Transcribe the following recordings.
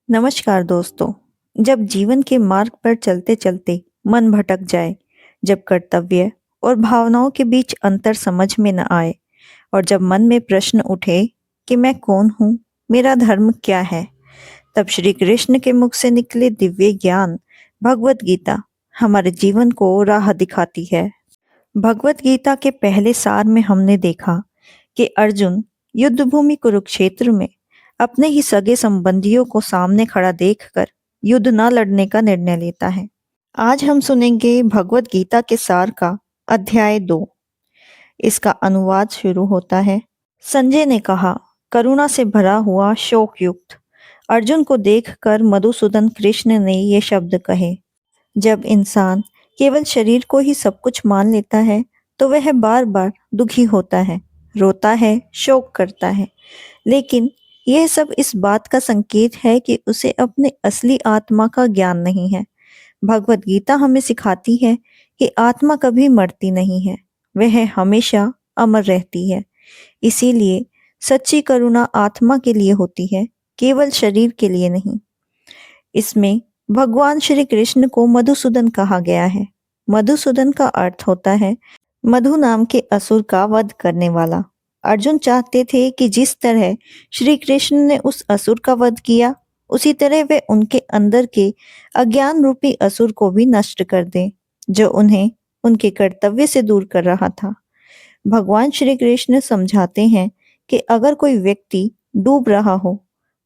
नमस्कार दोस्तों। जब जीवन के मार्ग पर चलते चलते मन भटक जाए, जब कर्तव्य और भावनाओं के बीच अंतर समझ में न आए और जब मन में प्रश्न उठे कि मैं कौन हूँ, मेरा धर्म क्या है, तब श्री कृष्ण के मुख से निकले दिव्य ज्ञान भगवत गीता हमारे जीवन को राह दिखाती है। भगवत गीता के पहले सार में हमने देखा कि अर्जुन युद्ध भूमि कुरुक्षेत्र में अपने ही सगे संबंधियों को सामने खड़ा देखकर युद्ध न लड़ने का निर्णय लेता है। आज हम सुनेंगे भगवत गीता के सार का अध्याय 2। इसका अनुवाद शुरू होता है। संजय ने कहा, करुणा से भरा हुआ शोक युक्त अर्जुन को देखकर मधुसूदन कृष्ण ने ये शब्द कहे। जब इंसान केवल शरीर को ही सब कुछ मान लेता है तो वह बार बार दुखी होता है, रोता है, शोक करता है। लेकिन यह सब इस बात का संकेत है कि उसे अपने असली आत्मा का ज्ञान नहीं है। भगवत गीता हमें सिखाती है कि आत्मा कभी मरती नहीं है, वह हमेशा अमर रहती है। इसीलिए सच्ची करुणा आत्मा के लिए होती है, केवल शरीर के लिए नहीं। इसमें भगवान श्री कृष्ण को मधुसूदन कहा गया है। मधुसूदन का अर्थ होता है मधु नाम के असुर का वध करने वाला। अर्जुन चाहते थे कि जिस तरह श्री कृष्ण ने उस असुर का वध किया, उसी तरह वे उनके अंदर के अज्ञान रूपी असुर को भी नष्ट कर दें, जो उन्हें उनके कर्तव्य से दूर कर रहा था। भगवान श्री कृष्ण समझाते हैं कि अगर कोई व्यक्ति डूब रहा हो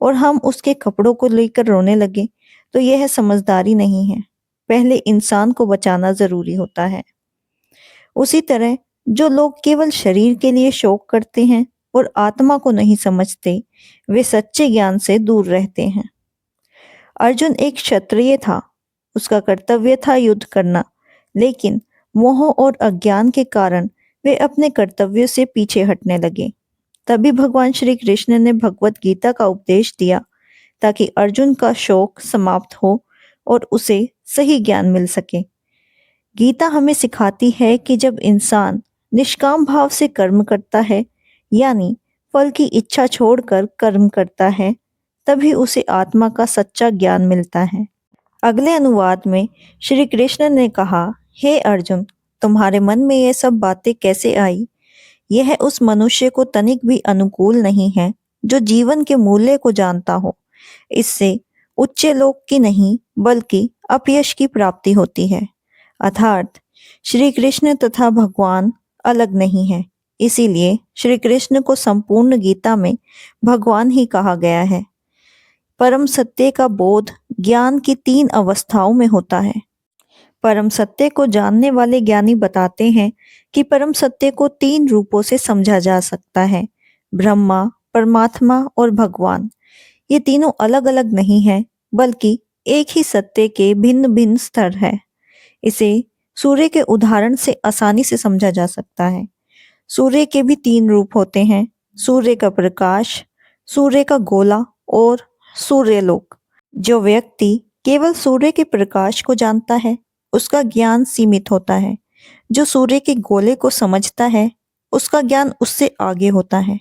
और हम उसके कपड़ों को लेकर रोने लगे तो यह समझदारी नहीं है। पहले इंसान को बचाना जरूरी होता है। उसी तरह जो लोग केवल शरीर के लिए शोक करते हैं और आत्मा को नहीं समझते, वे सच्चे ज्ञान से दूर रहते हैं। अर्जुन एक क्षत्रिय था, उसका कर्तव्य था युद्ध करना, लेकिन मोह और अज्ञान के कारण वे अपने कर्तव्यों से पीछे हटने लगे। तभी भगवान श्री कृष्ण ने भगवत गीता का उपदेश दिया ताकि अर्जुन का शोक समाप्त हो और उसे सही ज्ञान मिल सके। गीता हमें सिखाती है कि जब इंसान निष्काम भाव से कर्म करता है, यानी फल की इच्छा छोड़कर कर्म करता है, तभी उसे आत्मा का सच्चा ज्ञान मिलता है। अगले अनुवाद में श्री कृष्ण ने कहा, हे अर्जुन, तुम्हारे मन में ये सब बातें कैसे आई? यह उस मनुष्य को तनिक भी अनुकूल नहीं है जो जीवन के मूल्य को जानता हो। इससे उच्च लोक की नहीं बल्कि अपयश की प्राप्ति होती है। अर्थात श्री कृष्ण तथा भगवान अलग नहीं है। इसीलिए श्री कृष्ण को संपूर्ण गीता में भगवान ही कहा गया है। परम सत्य का बोध ज्ञान की 3 अवस्थाओं में होता है। परम सत्य को जानने वाले ज्ञानी बताते हैं कि परम सत्य को 3 रूपों से समझा जा सकता है, ब्रह्मा, परमात्मा और भगवान। ये तीनों अलग अलग नहीं हैं, बल्कि एक ही सत्य के भिन्न भिन्न स्तर है। इसे सूर्य के उदाहरण से आसानी से समझा जा सकता है। सूर्य के भी 3 रूप होते हैं, सूर्य का प्रकाश, सूर्य का गोला और सूर्यलोक। जो व्यक्ति केवल सूर्य के प्रकाश को जानता है, उसका ज्ञान सीमित होता है। जो सूर्य के गोले को समझता है, उसका ज्ञान उससे आगे होता है।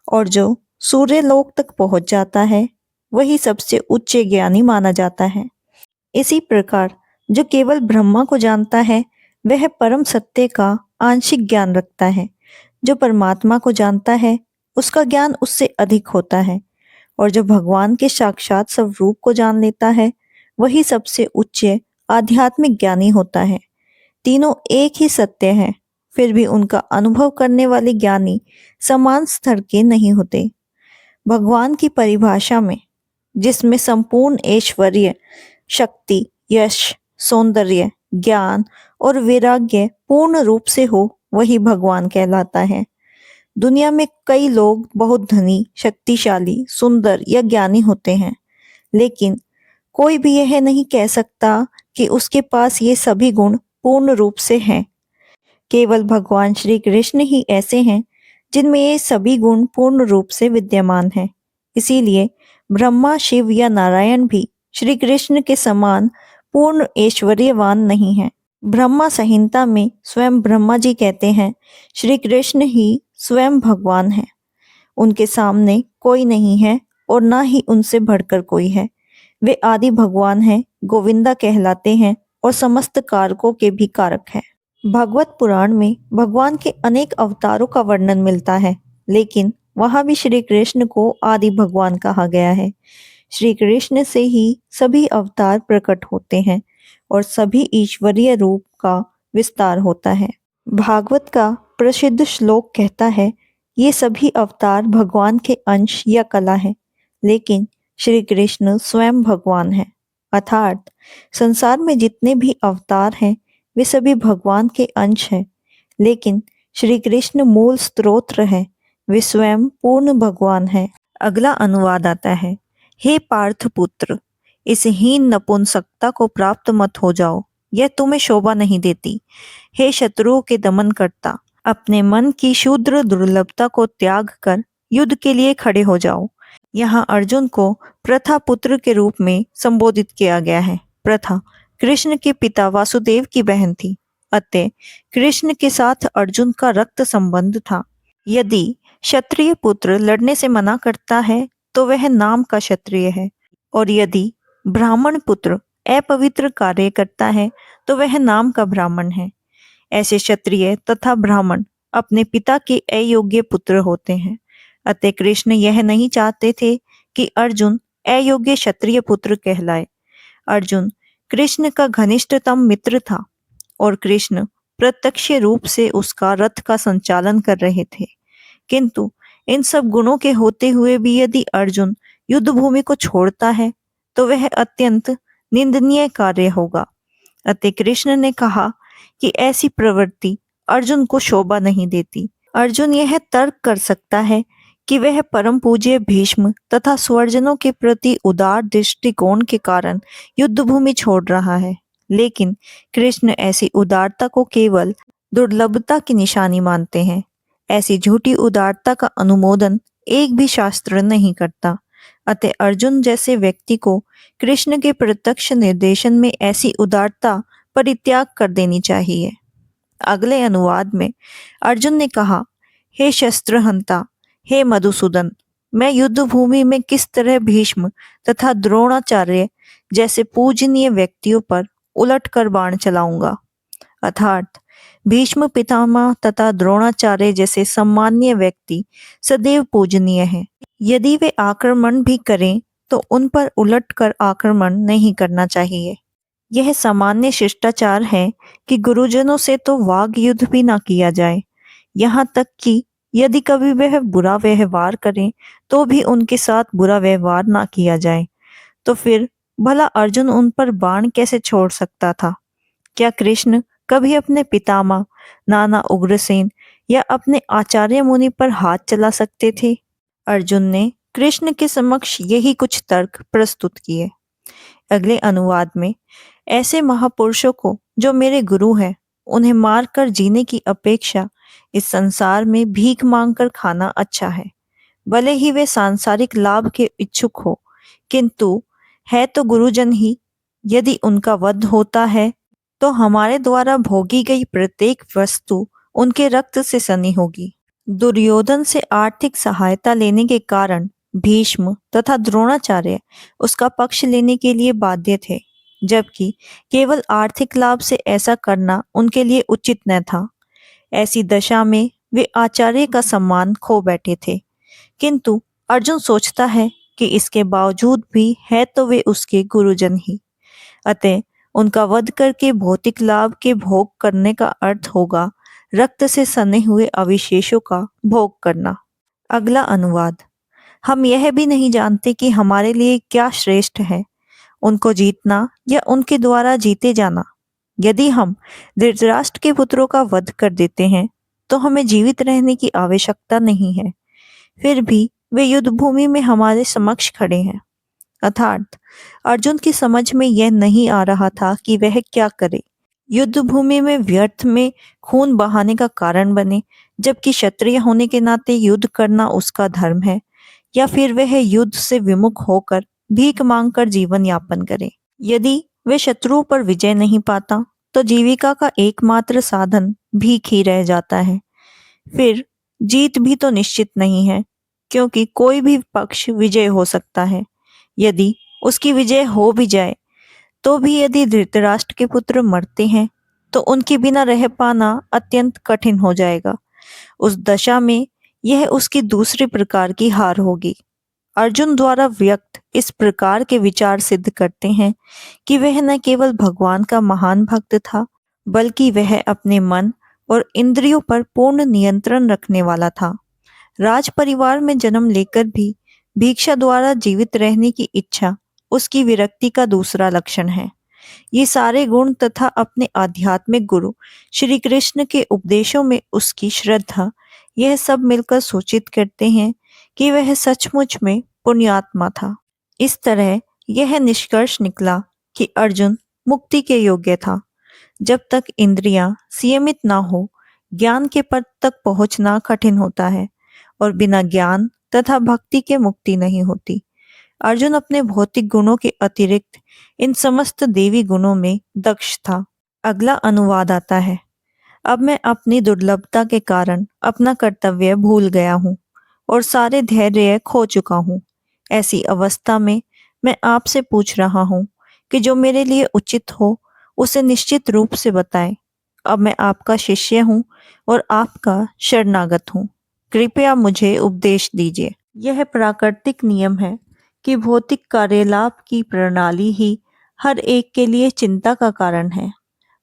और जो सूर्यलोक तक पहुंच जाता है, वही सबसे उच्च ज्ञानी माना जाता है। इसी प्रकार जो केवल ब्रह्मा को जानता है, वह परम सत्य का आंशिक ज्ञान रखता है। जो परमात्मा को जानता है, उसका ज्ञान उससे अधिक होता है। और जो भगवान के साक्षात स्वरूप को जान लेता है, वही सबसे उच्च आध्यात्मिक ज्ञानी होता है। तीनों एक ही सत्य हैं, फिर भी उनका अनुभव करने वाले ज्ञानी समान स्तर के नहीं होते। भगवान की परिभाषा में, जिसमें संपूर्ण ऐश्वर्य, शक्ति, यश, सौंदर्य, ज्ञान और वैराग्य पूर्ण रूप से हो, वही भगवान कहलाता है। दुनिया में कई लोग बहुत धनी, शक्तिशाली, सुंदर या ज्ञानी होते हैं, लेकिन कोई भी यह नहीं कह सकता कि उसके पास ये सभी गुण पूर्ण रूप से हैं। केवल भगवान श्री कृष्ण ही ऐसे हैं जिनमें ये सभी गुण पूर्ण रूप से विद्यमान हैं। इसीलिए ब्रह्मा, शिव या नारायण भी श्री कृष्ण के समान पूर्ण ऐश्वर्यवान नहीं है। ब्रह्मा संहिता में स्वयं ब्रह्मा जी कहते हैं, श्री कृष्ण ही स्वयं भगवान है। उनके सामने कोई नहीं है और ना ही उनसे बढ़कर कोई है। वे आदि भगवान हैं, गोविंदा कहलाते हैं और समस्त कारकों के भी कारक हैं। भागवत पुराण में भगवान के अनेक अवतारों का वर्णन मिलता है, लेकिन वहां भी श्री कृष्ण को आदि भगवान कहा गया है। श्री कृष्ण से ही सभी अवतार प्रकट होते हैं और सभी ईश्वरीय रूप का विस्तार होता है। भागवत का प्रसिद्ध श्लोक कहता है, ये सभी अवतार भगवान के अंश या कला है, लेकिन श्री कृष्ण स्वयं भगवान है। अर्थात संसार में जितने भी अवतार हैं वे सभी भगवान के अंश हैं, लेकिन श्री कृष्ण मूल स्रोत है, वे स्वयं पूर्ण भगवान है। अगला अनुवाद आता है, हे पार्थ पुत्र, इस हीन नपुंसकता को प्राप्त मत हो जाओ, यह तुम्हें शोभा नहीं देती। हे शत्रुओं के दमन करता, अपने मन की शूद्र दुर्लभता को त्याग कर युद्ध के लिए खड़े हो जाओ। यहाँ अर्जुन को प्रथा पुत्र के रूप में संबोधित किया गया है। प्रथा कृष्ण के पिता वासुदेव की बहन थी, अतः कृष्ण के साथ अर्जुन का रक्त संबंध था। यदि क्षत्रिय पुत्र लड़ने से मना करता है तो वह नाम का क्षत्रिय है, और यदि ब्राह्मण पुत्र अपवित्र कार्य करता है तो वह नाम का ब्राह्मण है। ऐसे क्षत्रिय तथा ब्राह्मण अपने पिता के अयोग्य पुत्र होते हैं। अतः कृष्ण यह नहीं चाहते थे कि अर्जुन अयोग्य क्षत्रिय पुत्र कहलाए। अर्जुन कृष्ण का घनिष्ठतम मित्र था और कृष्ण प्रत्यक्ष रूप से उसका रथ का संचालन कर रहे थे। किंतु इन सब गुणों के होते हुए भी यदि अर्जुन युद्ध भूमि को छोड़ता है तो वह अत्यंत निंदनीय कार्य होगा। अतः कृष्ण ने कहा कि ऐसी प्रवृत्ति अर्जुन को शोभा नहीं देती। अर्जुन यह तर्क कर सकता है कि वह परम पूज्य भीष्म तथा स्वजनों के प्रति उदार दृष्टिकोण के कारण युद्ध भूमि छोड़ रहा है, लेकिन कृष्ण ऐसी उदारता को केवल दुर्लभता की निशानी मानते हैं। ऐसी झूठी उदारता का अनुमोदन एक भी शास्त्र नहीं करता। अतः अर्जुन जैसे व्यक्ति को कृष्ण के प्रत्यक्ष निर्देशन में ऐसी उदारता परित्याग कर देनी चाहिए। अगले अनुवाद में अर्जुन ने कहा, हे शस्त्रहंता, हे मधुसूदन, मैं युद्ध भूमि में किस तरह भीष्म तथा द्रोणाचार्य जैसे पूजनीय व्यक्तियों पर उलटकर बाण चलाऊंगा। अर्थात भीष्म पितामह तथा द्रोणाचार्य जैसे सम्माननीय व्यक्ति सदैव पूजनीय हैं। यदि वे आक्रमण भी करें तो उन पर उलटकर आक्रमण नहीं करना चाहिए। यह सामान्य शिष्टाचार है कि गुरुजनों से तो वाग युद्ध भी ना किया जाए। यहाँ तक कि यदि कभी वह बुरा व्यवहार करें तो भी उनके साथ बुरा व्यवहार ना किया जाए। तो फिर भला अर्जुन उन पर बाण कैसे छोड़ सकता था? क्या कृष्ण कभी अपने पितामह नाना उग्रसेन या अपने आचार्य मुनि पर हाथ चला सकते थे? अर्जुन ने कृष्ण के समक्ष यही कुछ तर्क प्रस्तुत किए। अगले अनुवाद में, ऐसे महापुरुषों को जो मेरे गुरु हैं, उन्हें मारकर जीने की अपेक्षा इस संसार में भीख मांगकर खाना अच्छा है। भले ही वे सांसारिक लाभ के इच्छुक हो, किंतु है तो गुरुजन ही। यदि उनका वध होता है तो हमारे द्वारा भोगी गई प्रत्येक वस्तु उनके रक्त से सनी होगी। दुर्योधन से आर्थिक सहायता लेने के कारण भीष्म तथा द्रोणाचार्य उसका पक्ष लेने के लिए बाध्य थे, जबकि केवल आर्थिक लाभ से ऐसा करना उनके लिए उचित न था। ऐसी दशा में वे आचार्य का सम्मान खो बैठे थे। किंतु अर्जुन सोचता है कि इसके बावजूद भी है तो वे उसके गुरुजन ही। अतः उनका वध करके भौतिक लाभ के भोग करने का अर्थ होगा रक्त से सने हुए अवशेषों का भोग करना। अगला अनुवाद, हम यह भी नहीं जानते कि हमारे लिए क्या श्रेष्ठ है, उनको जीतना या उनके द्वारा जीते जाना। यदि हम धृतराष्ट्र के पुत्रों का वध कर देते हैं तो हमें जीवित रहने की आवश्यकता नहीं है, फिर भी वे युद्ध भूमि में हमारे समक्ष खड़े हैं। अर्थात अर्जुन की समझ में यह नहीं आ रहा था कि वह क्या करे। युद्ध भूमि में व्यर्थ में खून बहाने का कारण बने, जबकि क्षत्रिय होने के नाते युद्ध करना उसका धर्म है, या फिर वह युद्ध से विमुख होकर भीख मांगकर जीवन यापन करे। यदि वे शत्रुओं पर विजय नहीं पाता तो जीविका का एकमात्र साधन भीख ही रह जाता है। फिर जीत भी तो निश्चित नहीं है, क्योंकि कोई भी पक्ष विजय हो सकता है। यदि उसकी विजय हो भी जाए तो भी यदि धृतराष्ट्र के पुत्र मरते हैं तो उनके बिना रह पाना अत्यंत कठिन हो जाएगा। उस दशा में यह उसकी दूसरी प्रकार की हार होगी। अर्जुन द्वारा व्यक्त इस प्रकार के विचार सिद्ध करते हैं कि वह न केवल भगवान का महान भक्त था, बल्कि वह अपने मन और इंद्रियों पर पूर्ण नियंत्रण रखने वाला था। राज परिवार में जन्म लेकर भी भिक्षा द्वारा जीवित रहने की इच्छा उसकी विरक्ति का दूसरा लक्षण है। ये सारे गुण तथा अपने आध्यात्मिक गुरु श्री कृष्ण के उपदेशों में उसकी श्रद्धा, यह सब मिलकर सूचित करते हैं कि वह सचमुच में पुण्यात्मा था। इस तरह यह निष्कर्ष निकला कि अर्जुन मुक्ति के योग्य था। जब तक इंद्रियां संयमित ना हो, ज्ञान के पद तक पहुंचना कठिन होता है और बिना ज्ञान तथा भक्ति के मुक्ति नहीं होती। अर्जुन अपने भौतिक गुणों के अतिरिक्त इन समस्त देवी गुणों में दक्ष था। अगला अनुवाद आता है। अब मैं अपनी दुर्लभता के कारण अपना कर्तव्य भूल गया हूँ और सारे धैर्य खो चुका हूँ। ऐसी अवस्था में मैं आपसे पूछ रहा हूँ कि जो मेरे लिए उचित हो उसे निश्चित रूप से बताएं। अब मैं आपका शिष्य हूँ और आपका शरणागत हूँ। कृपया मुझे उपदेश दीजिए। यह प्राकृतिक नियम है कि भौतिक कार्यलाभ की प्रणाली ही हर एक के लिए चिंता का कारण है।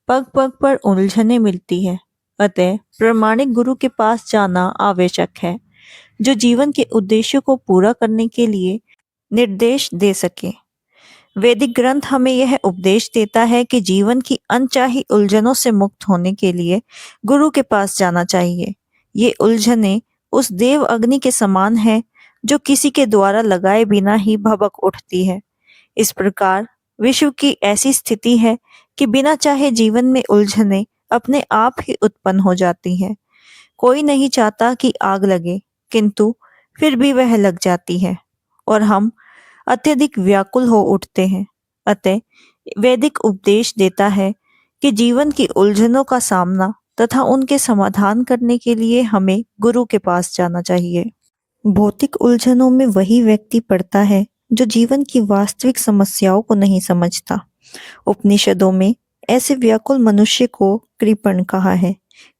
पग पग पर उलझने मिलती है, अतः प्रामाणिक गुरु के पास जाना आवश्यक है, जो जीवन के उद्देश्यों को पूरा करने के लिए निर्देश दे सके। वैदिक ग्रंथ हमें यह उपदेश देता है कि जीवन की अनचाही उलझनों से मुक्त होने के लिए गुरु के पास जाना चाहिए। ये उलझने उस देव अग्नि के समान है जो किसी के द्वारा लगाए बिना ही भभक उठती है। इस प्रकार विश्व की ऐसी स्थिति है कि बिना चाहे जीवन में उलझने अपने आप ही उत्पन्न हो जाती हैं। कोई नहीं चाहता कि आग लगे, किंतु फिर भी वह लग जाती है और हम अत्यधिक व्याकुल हो उठते हैं। अतः वैदिक उपदेश देता है कि जीवन की उलझनों का सामना तथा उनके समाधान करने के लिए हमें गुरु के पास जाना चाहिए। भौतिक उलझनों में वही व्यक्ति पड़ता है जो जीवन की वास्तविक समस्याओं को नहीं समझता। उपनिषदों में ऐसे व्याकुल मनुष्य को कृपण कहा है।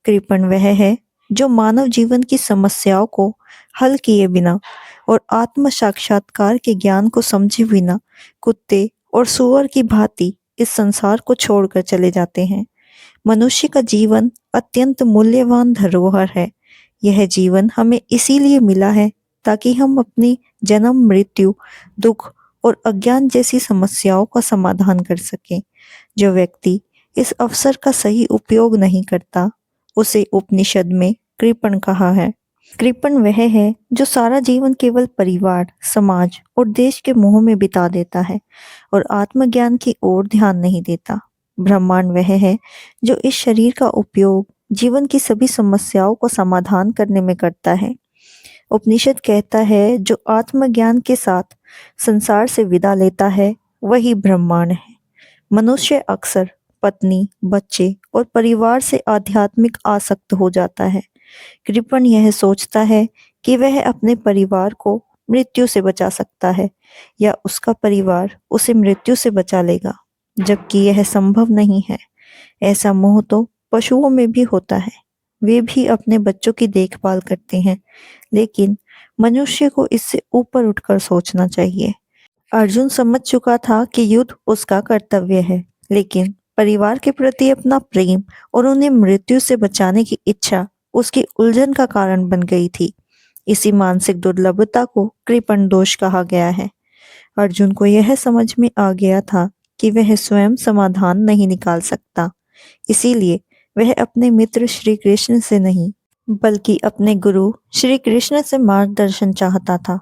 कृपण वह है जो मानव जीवन की समस्याओं को हल किए बिना और आत्म साक्षात्कार के ज्ञान को समझे बिना कुत्ते और सूअर की भांति इस संसार को छोड़कर चले जाते हैं। मनुष्य का जीवन अत्यंत मूल्यवान धरोहर है। यह जीवन हमें इसीलिए मिला है ताकि हम अपनी जन्म, मृत्यु, दुख और अज्ञान जैसी समस्याओं का समाधान कर सकें। जो व्यक्ति इस अवसर का सही उपयोग नहीं करता, उसे उपनिषद में कृपण कहा है। कृपण वह है जो सारा जीवन केवल परिवार, समाज और देश के मोह में बिता देता है और आत्मज्ञान की ओर ध्यान नहीं देता। ब्रह्मांड वह है जो इस शरीर का उपयोग जीवन की सभी समस्याओं को समाधान करने में करता है। उपनिषद कहता है जो आत्मज्ञान के साथ संसार से विदा लेता है वही ब्रह्मांड है। मनुष्य अक्सर पत्नी, बच्चे और परिवार से आध्यात्मिक आसक्त हो जाता है। कृपण यह सोचता है कि वह अपने परिवार को मृत्यु से बचा सकता है या उसका परिवार उसे मृत्यु से बचा लेगा, जबकि यह संभव नहीं है। ऐसा मोह तो पशुओं में भी होता है। वे भी अपने बच्चों की देखभाल करते हैं, लेकिन मनुष्य को इससे ऊपर उठकर सोचना चाहिए। अर्जुन समझ चुका था कि युद्ध उसका कर्तव्य है, लेकिन परिवार के प्रति अपना प्रेम और उन्हें मृत्यु से बचाने की इच्छा उसकी उलझन का कारण बन गई थी। इसी मानसिक दुर्लभता को कृपण दोष कहा गया है। अर्जुन को यह समझ में आ गया था कि वह स्वयं समाधान नहीं निकाल सकता, इसीलिए वह अपने मित्र श्री कृष्ण से नहीं, बल्कि अपने गुरु श्री कृष्ण से मार्गदर्शन चाहता था।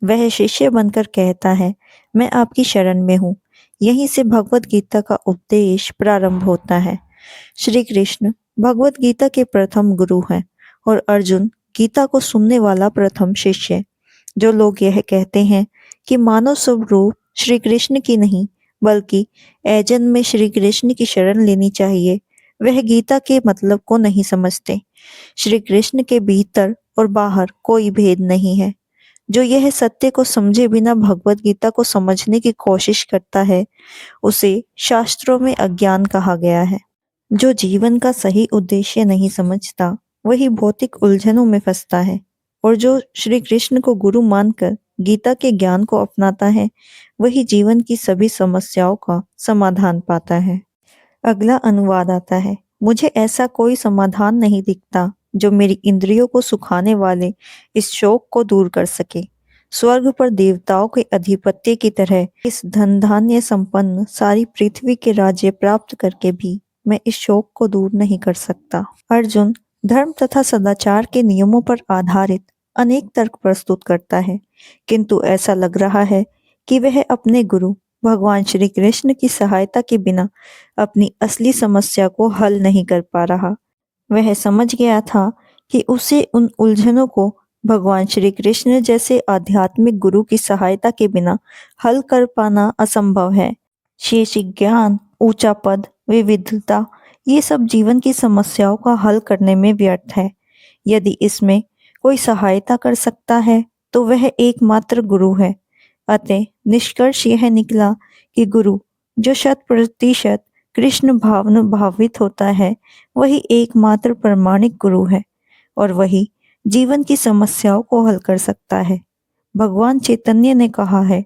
वह शिष्य बनकर कहता है, मैं आपकी शरण में हूँ। यहीं से भगवत गीता का उपदेश प्रारंभ होता है। श्री कृष्ण भगवत गीता के प्रथम गुरु हैं और अर्जुन गीता को सुनने वाला प्रथम शिष्य। जो लोग यह कहते हैं कि मानव स्वरूप श्री कृष्ण की नहीं बल्कि ऐजन में श्री कृष्ण की शरण लेनी चाहिए, वह गीता के मतलब को नहीं समझते। श्री कृष्ण के भीतर और बाहर कोई भेद नहीं है। जो यह सत्य को समझे बिना भगवत गीता को समझने की कोशिश करता है, उसे शास्त्रों में अज्ञान कहा गया है। जो जीवन का सही उद्देश्य नहीं समझता, वही भौतिक उलझनों में फंसता है, और जो श्री कृष्ण को गुरु मानकर गीता के ज्ञान को अपनाता है, वही जीवन की सभी समस्याओं का समाधान पाता है। अगला अनुवाद आता है। मुझे ऐसा कोई समाधान नहीं दिखता जो मेरी इंद्रियों को सुखाने वाले इस शोक को दूर कर सके। स्वर्ग पर देवताओं के अधिपत्य की तरह इस धन धान्य संपन्न सारी पृथ्वी के राज्य प्राप्त करके भी मैं इस शोक को दूर नहीं कर सकता। अर्जुन धर्म तथा सदाचार के नियमों पर आधारित अनेक तर्क प्रस्तुत करता है, किंतु ऐसा लग रहा है कि वह अपने गुरु भगवान श्री कृष्ण की सहायता के बिना अपनी असली समस्या को हल नहीं कर पा रहा। वह समझ गया था कि उसे उन उलझनों को भगवान श्री कृष्ण जैसे आध्यात्मिक गुरु की सहायता के बिना हल कर पाना असंभव है। शेष ज्ञान, ऊंचा पद, विविधता, ये सब जीवन की समस्याओं का हल करने में व्यर्थ है। यदि इसमें कोई सहायता कर सकता है तो वह एकमात्र गुरु है। अतः निष्कर्ष यह निकला कि गुरु जो 100% कृष्ण भावित होता है, वही एकमात्र प्रमाणिक गुरु है, और वही जीवन की समस्याओं को हल कर सकता है। भगवान चैतन्य ने कहा है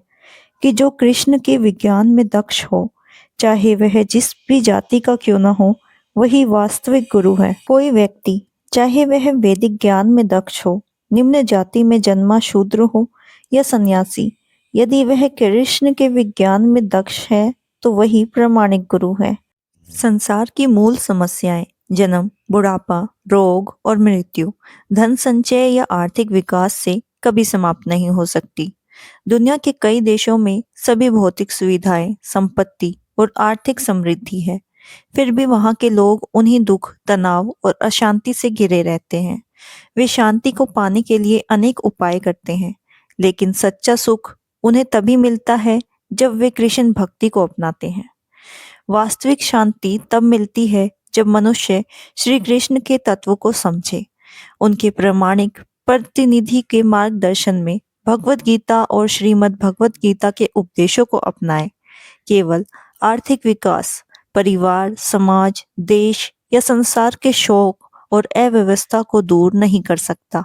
कि जो कृष्ण के विज्ञान में दक्ष हो, चाहे वह जिस भी जाति का क्यों न हो, वही वास्तविक गुरु है। कोई व्यक्ति चाहे वह वैदिक ज्ञान में दक्ष हो, निम्न जाति में जन्मा शूद्र हो या सन्यासी, यदि वह कृष्ण के विज्ञान में दक्ष है तो वही प्रामाणिक गुरु है। संसार की मूल समस्याएं जन्म, बुढ़ापा, रोग और मृत्यु धन संचय या आर्थिक विकास से कभी समाप्त नहीं हो सकती। दुनिया के कई देशों में सभी भौतिक सुविधाएं, संपत्ति और आर्थिक समृद्धि है, फिर भी वहां के लोग उन्हीं दुख, तनाव और अशांति से घिरे रहते हैं। वे शांति को पाने के लिए अनेक उपाय करते हैं, लेकिन सच्चा सुख उन्हें तभी मिलता है जब वे कृष्ण भक्ति को अपनाते हैं। वास्तविक शांति तब मिलती है जब मनुष्य श्री कृष्ण के तत्व को समझे, उनके प्रामाणिक प्रतिनिधि के मार्गदर्शन में भगवत गीता और श्रीमद् भगवत गीता के उपदेशों को अपनाए। केवल आर्थिक विकास परिवार, समाज, देश या संसार के शोक और अव्यवस्था को दूर नहीं कर सकता।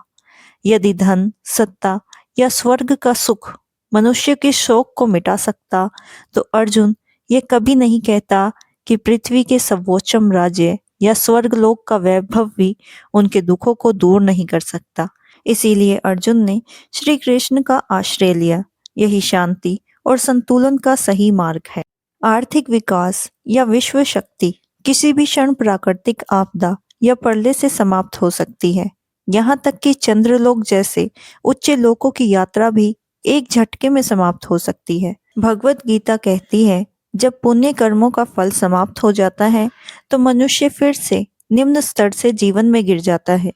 यदि धन, सत्ता या स्वर्ग का सुख मनुष्य के शोक को मिटा सकता, तो अर्जुन ये कभी नहीं कहता कि पृथ्वी के सर्वोच्चम राज्य या स्वर्गलोक का वैभव भी उनके दुखों को दूर नहीं कर सकता। इसीलिए अर्जुन ने श्री कृष्ण का आश्रय लिया। यही शांति और संतुलन का सही मार्ग है। आर्थिक विकास या विश्व शक्ति किसी भी क्षण प्राकृतिक आपदा या प्रलय से समाप्त हो सकती है। यहाँ तक कि चंद्रलोक जैसे उच्च लोकों की यात्रा भी एक झटके में समाप्त हो सकती है। भगवत गीता कहती है, जब पुण्य कर्मों का फल समाप्त हो जाता है तो मनुष्य फिर से निम्न स्तर से जीवन में गिर जाता है।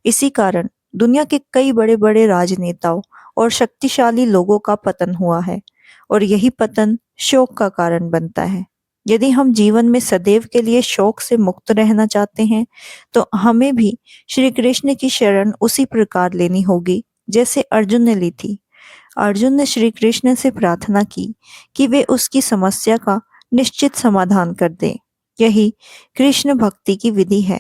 इसी कारण दुनिया के कई बड़े बड़े राजनेताओं और शक्तिशाली लोगों का पतन हुआ है, और यही पतन शोक का कारण बनता है। यदि हम जीवन में सदैव के लिए शोक से मुक्त रहना चाहते हैं, तो हमें भी श्री कृष्ण की शरण उसी प्रकार लेनी होगी जैसे अर्जुन ने ली थी। अर्जुन ने श्री कृष्ण से प्रार्थना की कि वे उसकी समस्या का निश्चित समाधान कर दें। यही कृष्ण भक्ति की विधि है,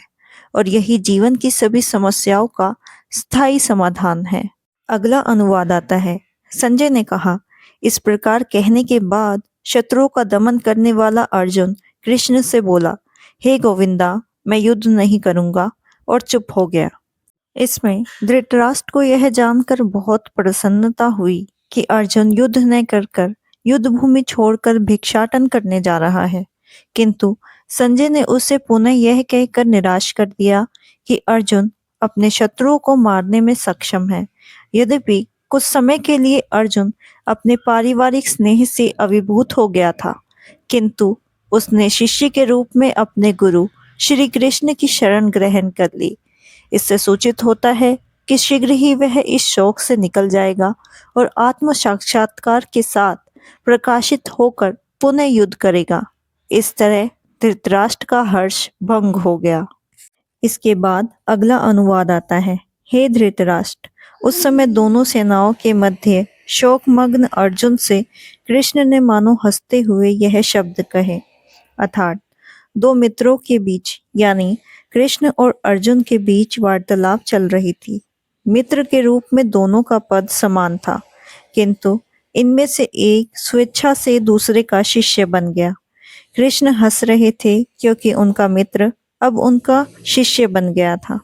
और यही जीवन की सभी समस्याओं का स्थायी समाधान है। अगला अनुवाद आता है। संजय ने कहा, इस प्रकार कहने के बाद शत्रुओं का दमन करने वाला अर्जुन कृष्ण से बोला, हे गोविंदा, मैं युद्ध नहीं करूंगा, और चुप हो गया। इसमें धृतराष्ट्र को यह जानकर बहुत प्रसन्नता हुई कि अर्जुन युद्ध न कर युद्ध भूमि छोड़कर भिक्षाटन करने जा रहा है, किंतु संजय ने उसे पुनः यह कहकर निराश कर दिया कि अर्जुन अपने शत्रुओं को मारने में सक्षम है। यद्यपि कुछ समय के लिए अर्जुन अपने पारिवारिक स्नेह से अभिभूत हो गया था, किंतु उसने शिष्य के रूप में अपने गुरु श्री कृष्ण की शरण ग्रहण कर ली। इससे सूचित होता है कि शीघ्र ही वह इस शोक से निकल जाएगा और आत्म साक्षात्कार के साथ प्रकाशित होकर पुनः युद्ध करेगा। इस तरह धृतराष्ट्र का हर्ष भंग हो गया। इसके बाद अगला अनुवाद आता है। हे धृतराष्ट्र, उस समय दोनों सेनाओं के मध्य शोकमग्न अर्जुन से कृष्ण ने मानो हंसते हुए यह शब्द कहे, अर्थात दो मित्रों के बीच यानी कृष्ण और अर्जुन के बीच वार्तालाप चल रही थी। मित्र के रूप में दोनों का पद समान था, किंतु इनमें से एक स्वेच्छा से दूसरे का शिष्य बन गया। कृष्ण हंस रहे थे क्योंकि उनका मित्र अब उनका शिष्य बन गया था।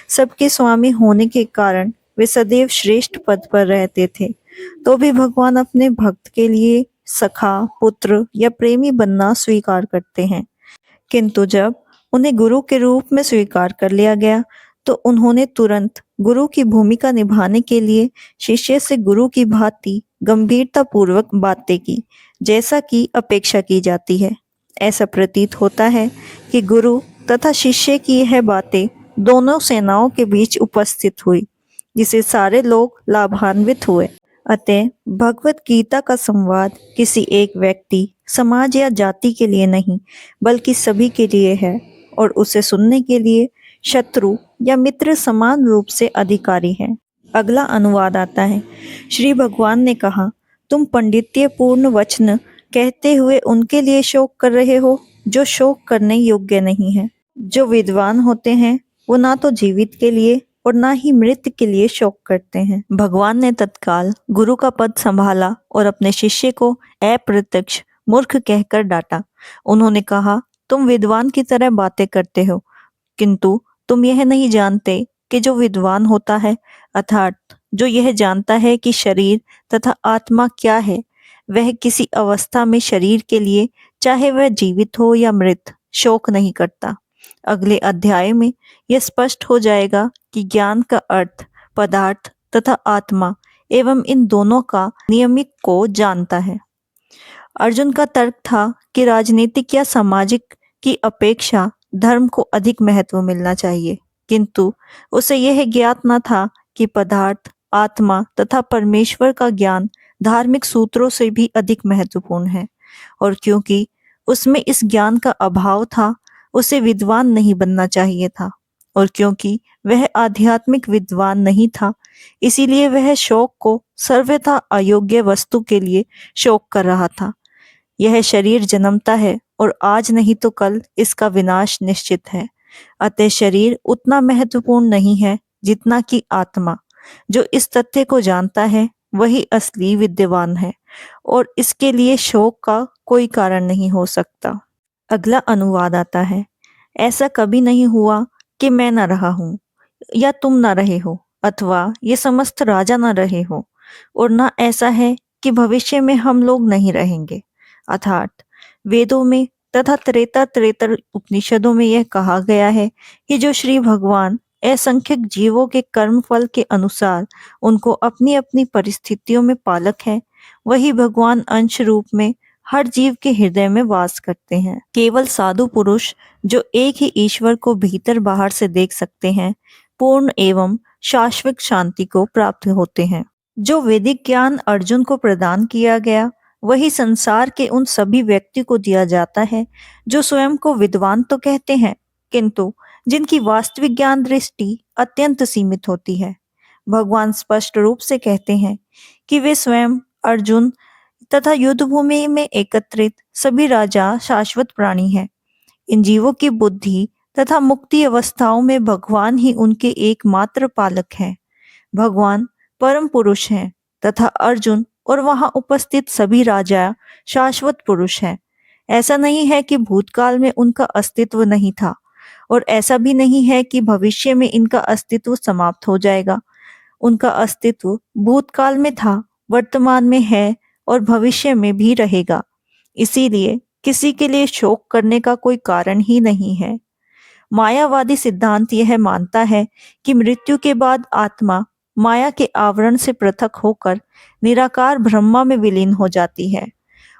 सबके स्वामी होने के कारण वे सदैव श्रेष्ठ पद पर रहते थे, तो भी भगवान अपने भक्त के लिए सखा, पुत्र या प्रेमी बनना स्वीकार करते हैं। किंतु जब उन्हें गुरु के रूप में स्वीकार कर लिया गया, तो उन्होंने तुरंत गुरु की भूमिका निभाने के लिए शिष्य से गुरु की भांति गंभीरता पूर्वक बातें की, जैसा कि अपेक्षा की जाती है। ऐसा प्रतीत होता है कि गुरु तथा शिष्य की यह बातें दोनों सेनाओं के बीच उपस्थित हुई, जिसे सारे लोग लाभान्वित हुए। अतः भगवत गीता का संवाद किसी एक व्यक्ति, समाज या जाति के लिए नहीं, बल्कि सभी के लिए है, और उसे सुनने के लिए शत्रु या मित्र समान रूप से अधिकारी है। अगला अनुवाद आता है। श्री भगवान ने कहा, तुम पंडित्य पूर्ण वचन कहते हुए उनके लिए शोक कर रहे हो जो शोक करने योग्य नहीं है। जो विद्वान होते हैं वो ना तो जीवित के लिए और ना ही मृत के लिए शोक करते हैं। भगवान ने तत्काल गुरु का पद संभाला और अपने शिष्य को अप्रत्यक्ष मूर्ख कहकर डांटा। उन्होंने कहा, तुम विद्वान की तरह बातें करते हो, किंतु तुम यह नहीं जानते कि जो विद्वान होता है, अर्थात जो यह जानता है कि शरीर तथा आत्मा क्या है, वह किसी अवस्था में शरीर के लिए, चाहे वह जीवित हो या मृत, शोक नहीं करता। अगले अध्याय में यह स्पष्ट हो जाएगा कि ज्ञान का अर्थ पदार्थ तथा आत्मा एवं इन दोनों का नियमिक को जानता है। अर्जुन का तर्क था कि राजनीतिक या सामाजिक की अपेक्षा धर्म को अधिक महत्व मिलना चाहिए, किंतु उसे यह ज्ञात न था कि पदार्थ, आत्मा तथा परमेश्वर का ज्ञान धार्मिक सूत्रों से भी अधिक महत्वपूर्ण है, और क्योंकि उसमें इस ज्ञान का अभाव था, उसे विद्वान नहीं बनना चाहिए था, और क्योंकि वह आध्यात्मिक विद्वान नहीं था, इसीलिए वह शोक को सर्वथा अयोग्य वस्तु के लिए शोक कर रहा था। यह शरीर जन्मता है और आज नहीं तो कल इसका विनाश निश्चित है। अतः शरीर उतना महत्वपूर्ण नहीं है जितना कि आत्मा। जो इस तथ्य को जानता है वही असली विद्वान है, और इसके लिए शोक का कोई कारण नहीं हो सकता। अगला अनुवाद आता है। ऐसा कभी नहीं हुआ कि मैं न रहा हूँ या तुम न रहे हो, अथवा ये समस्त राजा न रहे हो, और न ऐसा है कि भविष्य में हम लोग नहीं रहेंगे। अर्थात वेदों में तथा त्रेतर उपनिषदों में यह कहा गया है कि जो श्री भगवान असंख्यक जीवों के कर्म फल के अनुसार उनको अपनी अपनी परिस्थितियों में पालक है, वही भगवान अंश रूप में हर जीव के हृदय में वास करते हैं। केवल साधु पुरुष जो एक ही ईश्वर को भीतर बाहर से देख सकते हैं, पूर्ण एवं शाश्वत शांति को प्राप्त होते हैं। जो वैदिक ज्ञान अर्जुन को प्रदान किया गया, वही संसार के उन सभी व्यक्ति को दिया जाता है जो स्वयं को विद्वान तो कहते हैं, किंतु जिनकी वास्तविक ज्ञान दृष्टि अत्यंत सीमित होती है। भगवान स्पष्ट रूप से कहते हैं कि वे स्वयं, अर्जुन तथा युद्ध भूमि में एकत्रित सभी राजा शाश्वत प्राणी हैं। इन जीवों की बुद्धि तथा मुक्ति अवस्थाओं में भगवान ही उनके एकमात्र पालक हैं। भगवान परम पुरुष हैं तथा अर्जुन और वहां उपस्थित सभी राजा शाश्वत पुरुष हैं। ऐसा नहीं है कि भूतकाल में उनका अस्तित्व नहीं था, और ऐसा भी नहीं है कि भविष्य में इनका अस्तित्व समाप्त हो जाएगा। उनका अस्तित्व भूतकाल में था, वर्तमान में है और भविष्य में भी रहेगा। इसीलिए किसी के लिए शोक करने का कोई कारण ही नहीं है। मायावादी सिद्धांत यह मानता है कि मृत्यु के बाद आत्मा माया के आवरण से पृथक होकर निराकार ब्रह्मा में विलीन हो जाती है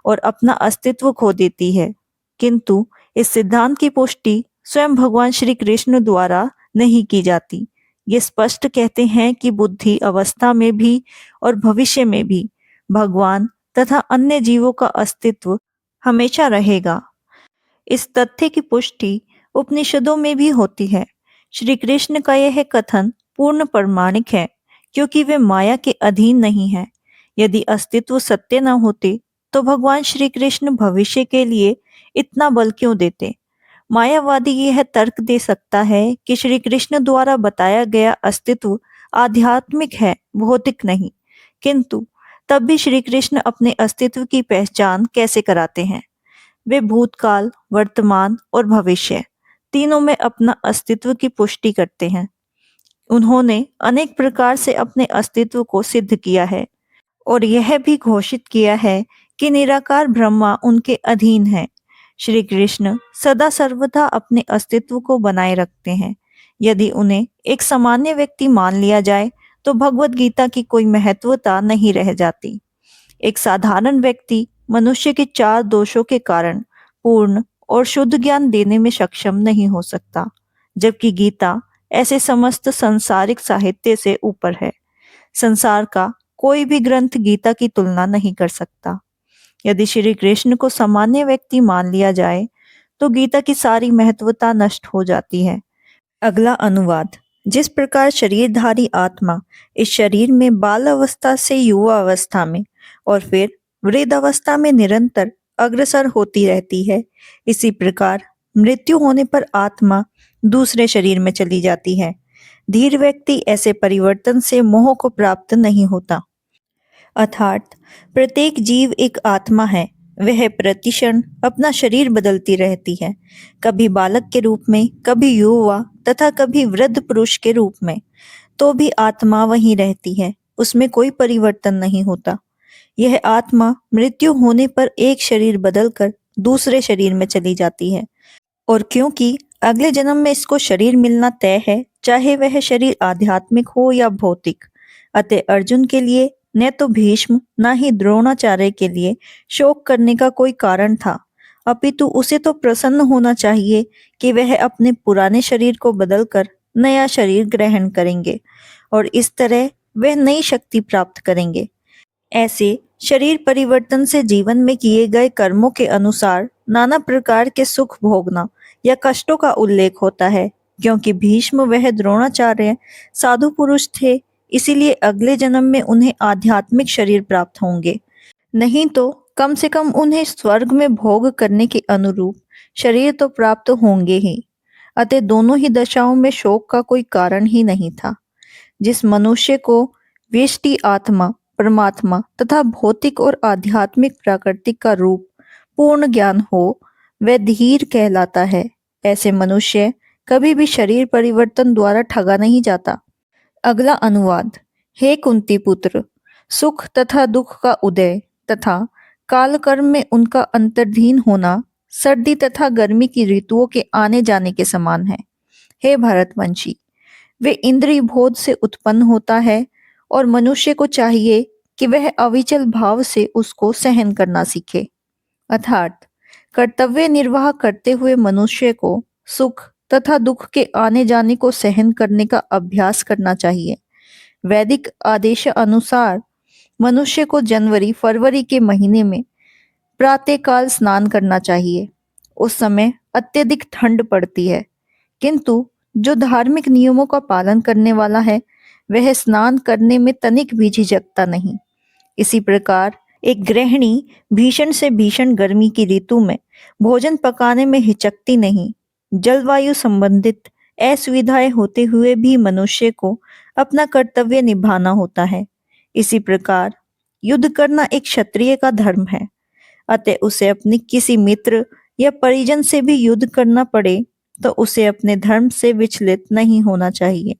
और अपना अस्तित्व खो देती है, किंतु इस सिद्धांत की पुष्टि स्वयं भगवान श्री कृष्ण द्वारा नहीं की जाती। ये स्पष्ट कहते हैं कि बुद्धि अवस्था में भी और भविष्य में भी भगवान तथा अन्य जीवों का अस्तित्व हमेशा रहेगा। इस तथ्य की पुष्टि उपनिषदों में भी होती है। श्री कृष्ण का यह कथन पूर्ण प्रमाणिक है, क्योंकि वे माया के अधीन नहीं है। यदि अस्तित्व सत्य न होते तो भगवान श्री कृष्ण भविष्य के लिए इतना बल क्यों देते? मायावादी यह तर्क दे सकता है कि श्री कृष्ण द्वारा बताया गया अस्तित्व आध्यात्मिक है, भौतिक नहीं। किंतु तब भी श्री कृष्ण अपने अस्तित्व की पहचान कैसे कराते हैं? वे भूतकाल, वर्तमान और भविष्य तीनों में अपना अस्तित्व की पुष्टि करते हैं। उन्होंने अनेक प्रकार से अपने अस्तित्व को सिद्ध किया है और यह भी घोषित किया है कि निराकार ब्रह्मा उनके अधीन है। श्री कृष्ण सदा सर्वदा अपने अस्तित्व को बनाए रखते हैं। यदि उन्हें एक सामान्य व्यक्ति मान लिया जाए तो भगवत गीता की कोई महत्वता नहीं रह जाती। एक साधारण व्यक्ति मनुष्य के चार दोषों के कारण पूर्ण और शुद्ध ज्ञान देने में सक्षम नहीं हो सकता, जबकि गीता ऐसे समस्त संसारिक साहित्य से ऊपर है। संसार का कोई भी ग्रंथ गीता की तुलना नहीं कर सकता। यदि श्री कृष्ण को सामान्य व्यक्ति मान लिया जाए तो गीता की सारी महत्वता नष्ट हो जाती है। अगला अनुवाद। जिस प्रकार शरीरधारी आत्मा इस शरीर में बाल अवस्था से युवा अवस्था में और फिर वृद्ध अवस्था में निरंतर अग्रसर होती रहती है, इसी प्रकार मृत्यु होने पर आत्मा दूसरे शरीर में चली जाती है। धीर व्यक्ति ऐसे परिवर्तन से मोह को प्राप्त नहीं होता। अर्थात प्रत्येक जीव एक आत्मा है। वह प्रतिक्षण अपना शरीर बदलती रहती है, कभी बालक के रूप में, कभी युवा तथा कभी वृद्ध पुरुष के रूप में। तो भी आत्मा वहीं रहती है, उसमें कोई परिवर्तन नहीं होता। यह आत्मा मृत्यु होने पर एक शरीर बदलकर दूसरे शरीर में चली जाती है और क्योंकि अगले जन्म में इसको शरीर मिलना तय है, चाहे वह शरीर आध्यात्मिक हो या भौतिक। अतः अर्जुन के लिए न तो भीष्म न ही द्रोणाचार्य के लिए शोक करने का कोई कारण था, अपितु उसे तो प्रसन्न होना चाहिए कि वह अपने पुराने शरीर को बदलकर नया शरीर ग्रहण करेंगे और इस तरह वह नई शक्ति प्राप्त करेंगे। ऐसे शरीर परिवर्तन से जीवन में किए गए कर्मों के अनुसार नाना प्रकार के सुख भोगना या कष्टों का उल्लेख होता है। क्योंकि भीष्म वह द्रोणाचार्य साधु पुरुष थे, इसीलिए अगले जन्म में उन्हें आध्यात्मिक शरीर प्राप्त होंगे, नहीं तो कम से कम उन्हें स्वर्ग में भोग करने के अनुरूप शरीर तो प्राप्त होंगे ही। अतः दोनों ही दशाओं में शोक का कोई कारण ही नहीं था। जिस मनुष्य को व्यष्टि आत्मा, परमात्मा तथा भौतिक और आध्यात्मिक प्राकृतिक का रूप पूर्ण ज्ञान हो, वह धीर कहलाता है। ऐसे मनुष्य कभी भी शरीर परिवर्तन द्वारा ठगा नहीं जाता। अगला अनुवाद। हे कुंती पुत्र, सुख तथा दुख का उदय तथा कालकर्म में उनका अंतर्धीन होना सर्दी तथा गर्मी की ऋतुओं के आने जाने के समान है। हे भरतवंशी, वे इंद्रिय बोध से उत्पन्न होता है और मनुष्य को चाहिए कि वह अविचल भाव से उसको सहन करना सीखे। अर्थात कर्तव्य निर्वाह करते हुए मनुष्य को सुख तथा दुख के आने जाने को सहन करने का अभ्यास करना चाहिए। वैदिक आदेश अनुसार मनुष्य को जनवरी फरवरी के महीने में प्रातःकाल स्नान करना चाहिए। उस समय अत्यधिक ठंड पड़ती है, किंतु जो धार्मिक नियमों का पालन करने वाला है वह स्नान करने में तनिक भी झिझकता नहीं। इसी प्रकार एक गृहिणी भीषण से भीषण गर्मी की ऋतु में भोजन पकाने में हिचकती नहीं। जलवायु संबंधित असुविधाएं होते हुए भी मनुष्य को अपना कर्तव्य निभाना होता है। इसी प्रकार युद्ध करना एक क्षत्रिय का धर्म है। अतः उसे अपने किसी मित्र या परिजन से भी युद्ध करना पड़े तो उसे अपने धर्म से विचलित नहीं होना चाहिए।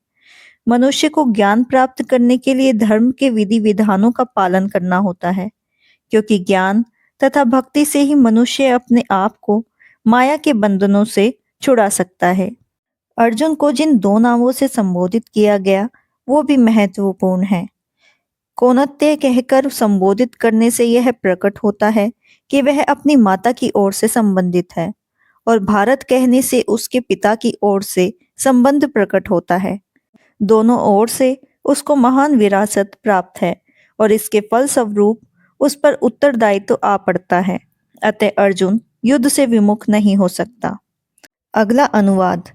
मनुष्य को ज्ञान प्राप्त करने के लिए धर्म के विधि विधानों का पालन करना होता है, क्योंकि ज्ञान तथा भक्ति से ही मनुष्य अपने आप को माया के बंधनों से छुड़ा सकता है। अर्जुन को जिन दो नामों से संबोधित किया गया वो भी महत्वपूर्ण है। कौनत्य कहकर संबोधित करने से यह प्रकट होता है कि वह अपनी माता की ओर से संबंधित है और भारत कहने से उसके पिता की ओर से संबंध प्रकट होता है। दोनों ओर से उसको महान विरासत प्राप्त है और इसके फलस्वरूप उस पर उत्तरदायित्व तो आ पड़ता है। अतः अर्जुन युद्ध से विमुख नहीं हो सकता। अगला अनुवाद।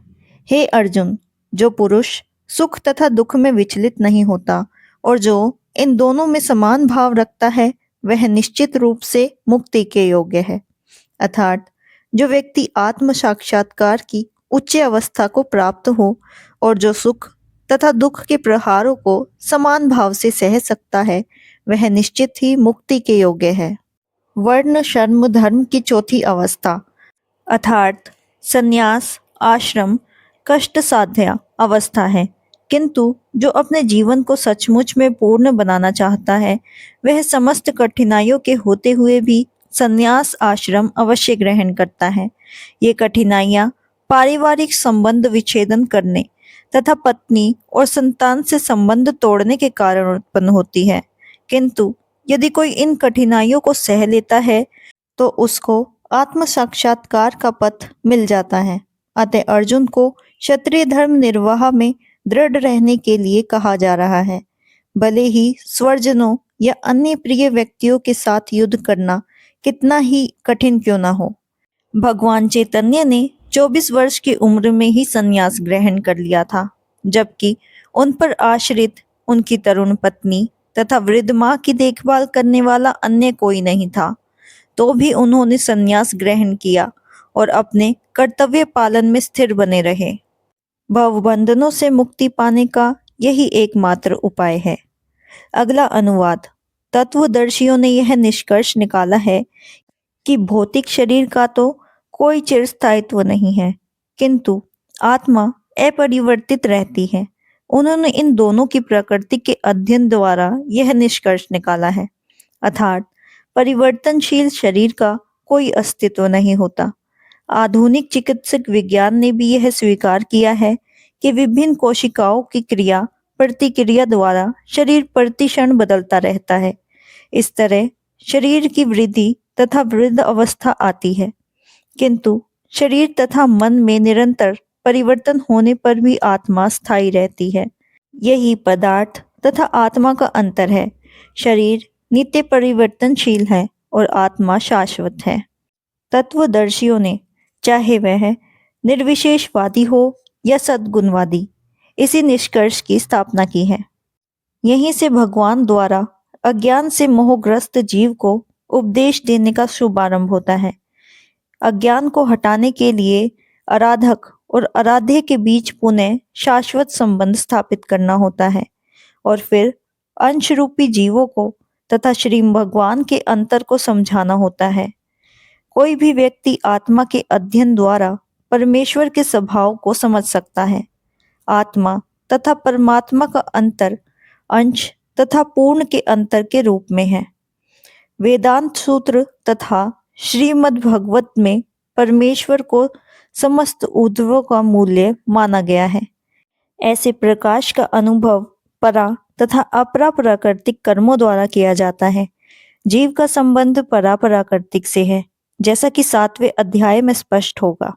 हे अर्जुन, जो पुरुष सुख तथा दुख में विचलित नहीं होता और जो इन दोनों में समान भाव रखता है वह निश्चित रूप से मुक्ति के योग्य है। अर्थात जो व्यक्ति आत्म साक्षात्कार की उच्च अवस्था को प्राप्त हो और जो सुख तथा दुख के प्रहारों को समान भाव से सह सकता है वह निश्चित ही मुक्ति के योग्य है। वर्ण शर्म धर्म की चौथी अवस्था अर्थात संन्यास आश्रम कष्ट साध्य अवस्था है, किंतु जो अपने जीवन को सचमुच में पूर्ण बनाना चाहता है वह समस्त कठिनाइयों के होते हुए भी संन्यास आश्रम अवश्य ग्रहण करता है। ये कठिनाइयाँ पारिवारिक संबंध विच्छेदन करने तथा पत्नी और संतान से संबंध तोड़ने के कारण उत्पन्न होती है, किंतु यदि कोई इन कठिनाइयों को सह लेता है तो उसको आत्म साक्षात्कार का पथ मिल जाता है। अतः अर्जुन को क्षत्रिय धर्म निर्वाह में दृढ़ रहने के लिए कहा जा रहा है। भले ही स्वजनों या अन्य प्रिय व्यक्तियों के साथ युद्ध करना कितना ही कठिन क्यों ना हो। भगवान चैतन्य ने 24 वर्ष की उम्र में ही संन्यास ग्रहण कर लिया था, जबकि उन पर आश्रित उनकी तरुण पत्नी तथा वृद्ध माँ की देखभाल करने वाला अन्य कोई नहीं था। तो भी उन्होंने संन्यास ग्रहण किया और अपने कर्तव्य पालन में स्थिर बने रहे। भवबंधनों से मुक्ति पाने का यही एकमात्र उपाय है। अगला अनुवाद। तत्वदर्शियों ने यह निष्कर्ष निकाला है कि भौतिक शरीर का तो कोई चिरस्थायित्व नहीं है, किंतु आत्मा अपरिवर्तित रहती है। उन्होंने इन दोनों की प्रकृति के अध्ययन द्वारा यह निष्कर्ष निकाला है, अर्थात परिवर्तनशील शरीर का कोई अस्तित्व नहीं होता। आधुनिक चिकित्सक विज्ञान ने भी यह स्वीकार किया है कि विभिन्न कोशिकाओं की क्रिया प्रतिक्रिया द्वारा शरीर प्रतिक्षण बदलता रहता है। इस तरह शरीर की वृद्धि तथा वृद्ध अवस्था आती है, किंतु शरीर तथा मन में निरंतर परिवर्तन होने पर भी आत्मा स्थायी रहती है। यही पदार्थ तथा आत्मा का अंतर है। शरीर नित्य परिवर्तनशील है और आत्मा शाश्वत है। तत्वदर्शियों ने, चाहे वह निर्विशेषवादी हो या सद्गुणवादी, इसी निष्कर्ष की स्थापना की है। यहीं से भगवान द्वारा अज्ञान से मोहग्रस्त जीव को उपदेश देने का शुभारंभ होता है। अज्ञान को हटाने के लिए आराधक और आराध्य के बीच पुनः शाश्वत संबंध स्थापित करना होता है और फिर अंश रूपी जीवों को तथा श्री भगवान के अंतर को समझाना होता है। कोई भी व्यक्ति आत्मा के अध्ययन द्वारा परमेश्वर के स्वभाव को समझ सकता है। आत्मा तथा परमात्मा का अंतर अंश तथा पूर्ण के अंतर के रूप में है। वेदांत सूत्र तथा श्रीमद् भगवत में परमेश्वर को समस्त ऊर्ध्व का मूल्य माना गया है। ऐसे प्रकाश का अनुभव परा तथा अपरा प्राकृतिक कर्मों द्वारा किया जाता है। जीव का संबंध परा प्राकृतिक से है, जैसा कि 7वें अध्याय में स्पष्ट होगा।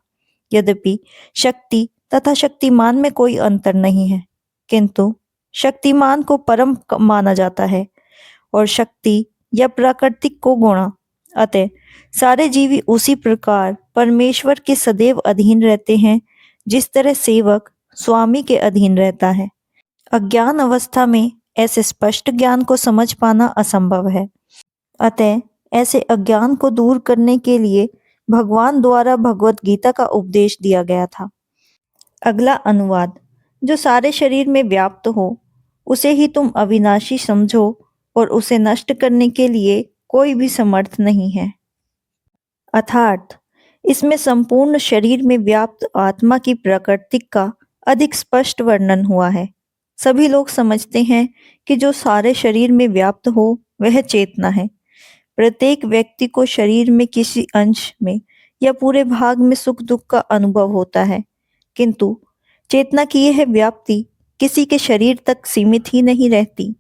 यद्यपि शक्ति तथा शक्तिमान में कोई अंतर नहीं है, किंतु शक्तिमान को परम माना जाता है और शक्ति या प्राकृतिक को गुणा। अतः सारे जीवी उसी प्रकार परमेश्वर के सदैव अधीन रहते हैं जिस तरह सेवक स्वामी के अधीन रहता है। अज्ञान अवस्था में ऐसे स्पष्ट ज्ञान को समझ पाना असंभव है। अतः ऐसे अज्ञान को दूर करने के लिए भगवान द्वारा भगवत गीता का उपदेश दिया गया था। अगला अनुवाद। जो सारे शरीर में व्याप्त हो उसे ही तुम अविनाशी समझो और उसे नष्ट करने के लिए कोई भी समर्थ नहीं है। अर्थात इसमें संपूर्ण शरीर में व्याप्त आत्मा की प्रकृति का अधिक स्पष्ट वर्णन हुआ है। सभी लोग समझते हैं कि जो सारे शरीर में व्याप्त हो वह चेतना है। प्रत्येक व्यक्ति को शरीर में किसी अंश में या पूरे भाग में सुख दुख का अनुभव होता है, किंतु चेतना की यह व्याप्ति किसी के शरीर तक सीमित ही नहीं रहती।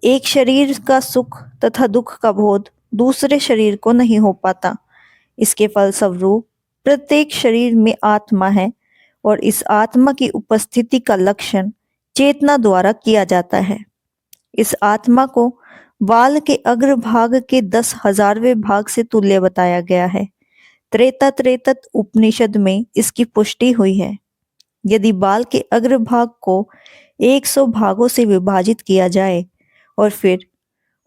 एक शरीर का सुख तथा दुख का बोध दूसरे शरीर को नहीं हो पाता। इसके फलस्वरूप प्रत्येक शरीर में आत्मा है और इस आत्मा की उपस्थिति का लक्षण चेतना द्वारा किया जाता है। इस आत्मा को बाल के अग्रभाग के 10,000वें भाग से तुल्य बताया गया है। त्रेतत उपनिषद में इसकी पुष्टि हुई है। यदि बाल के अग्रभाग को 100 भागों से विभाजित किया जाए और फिर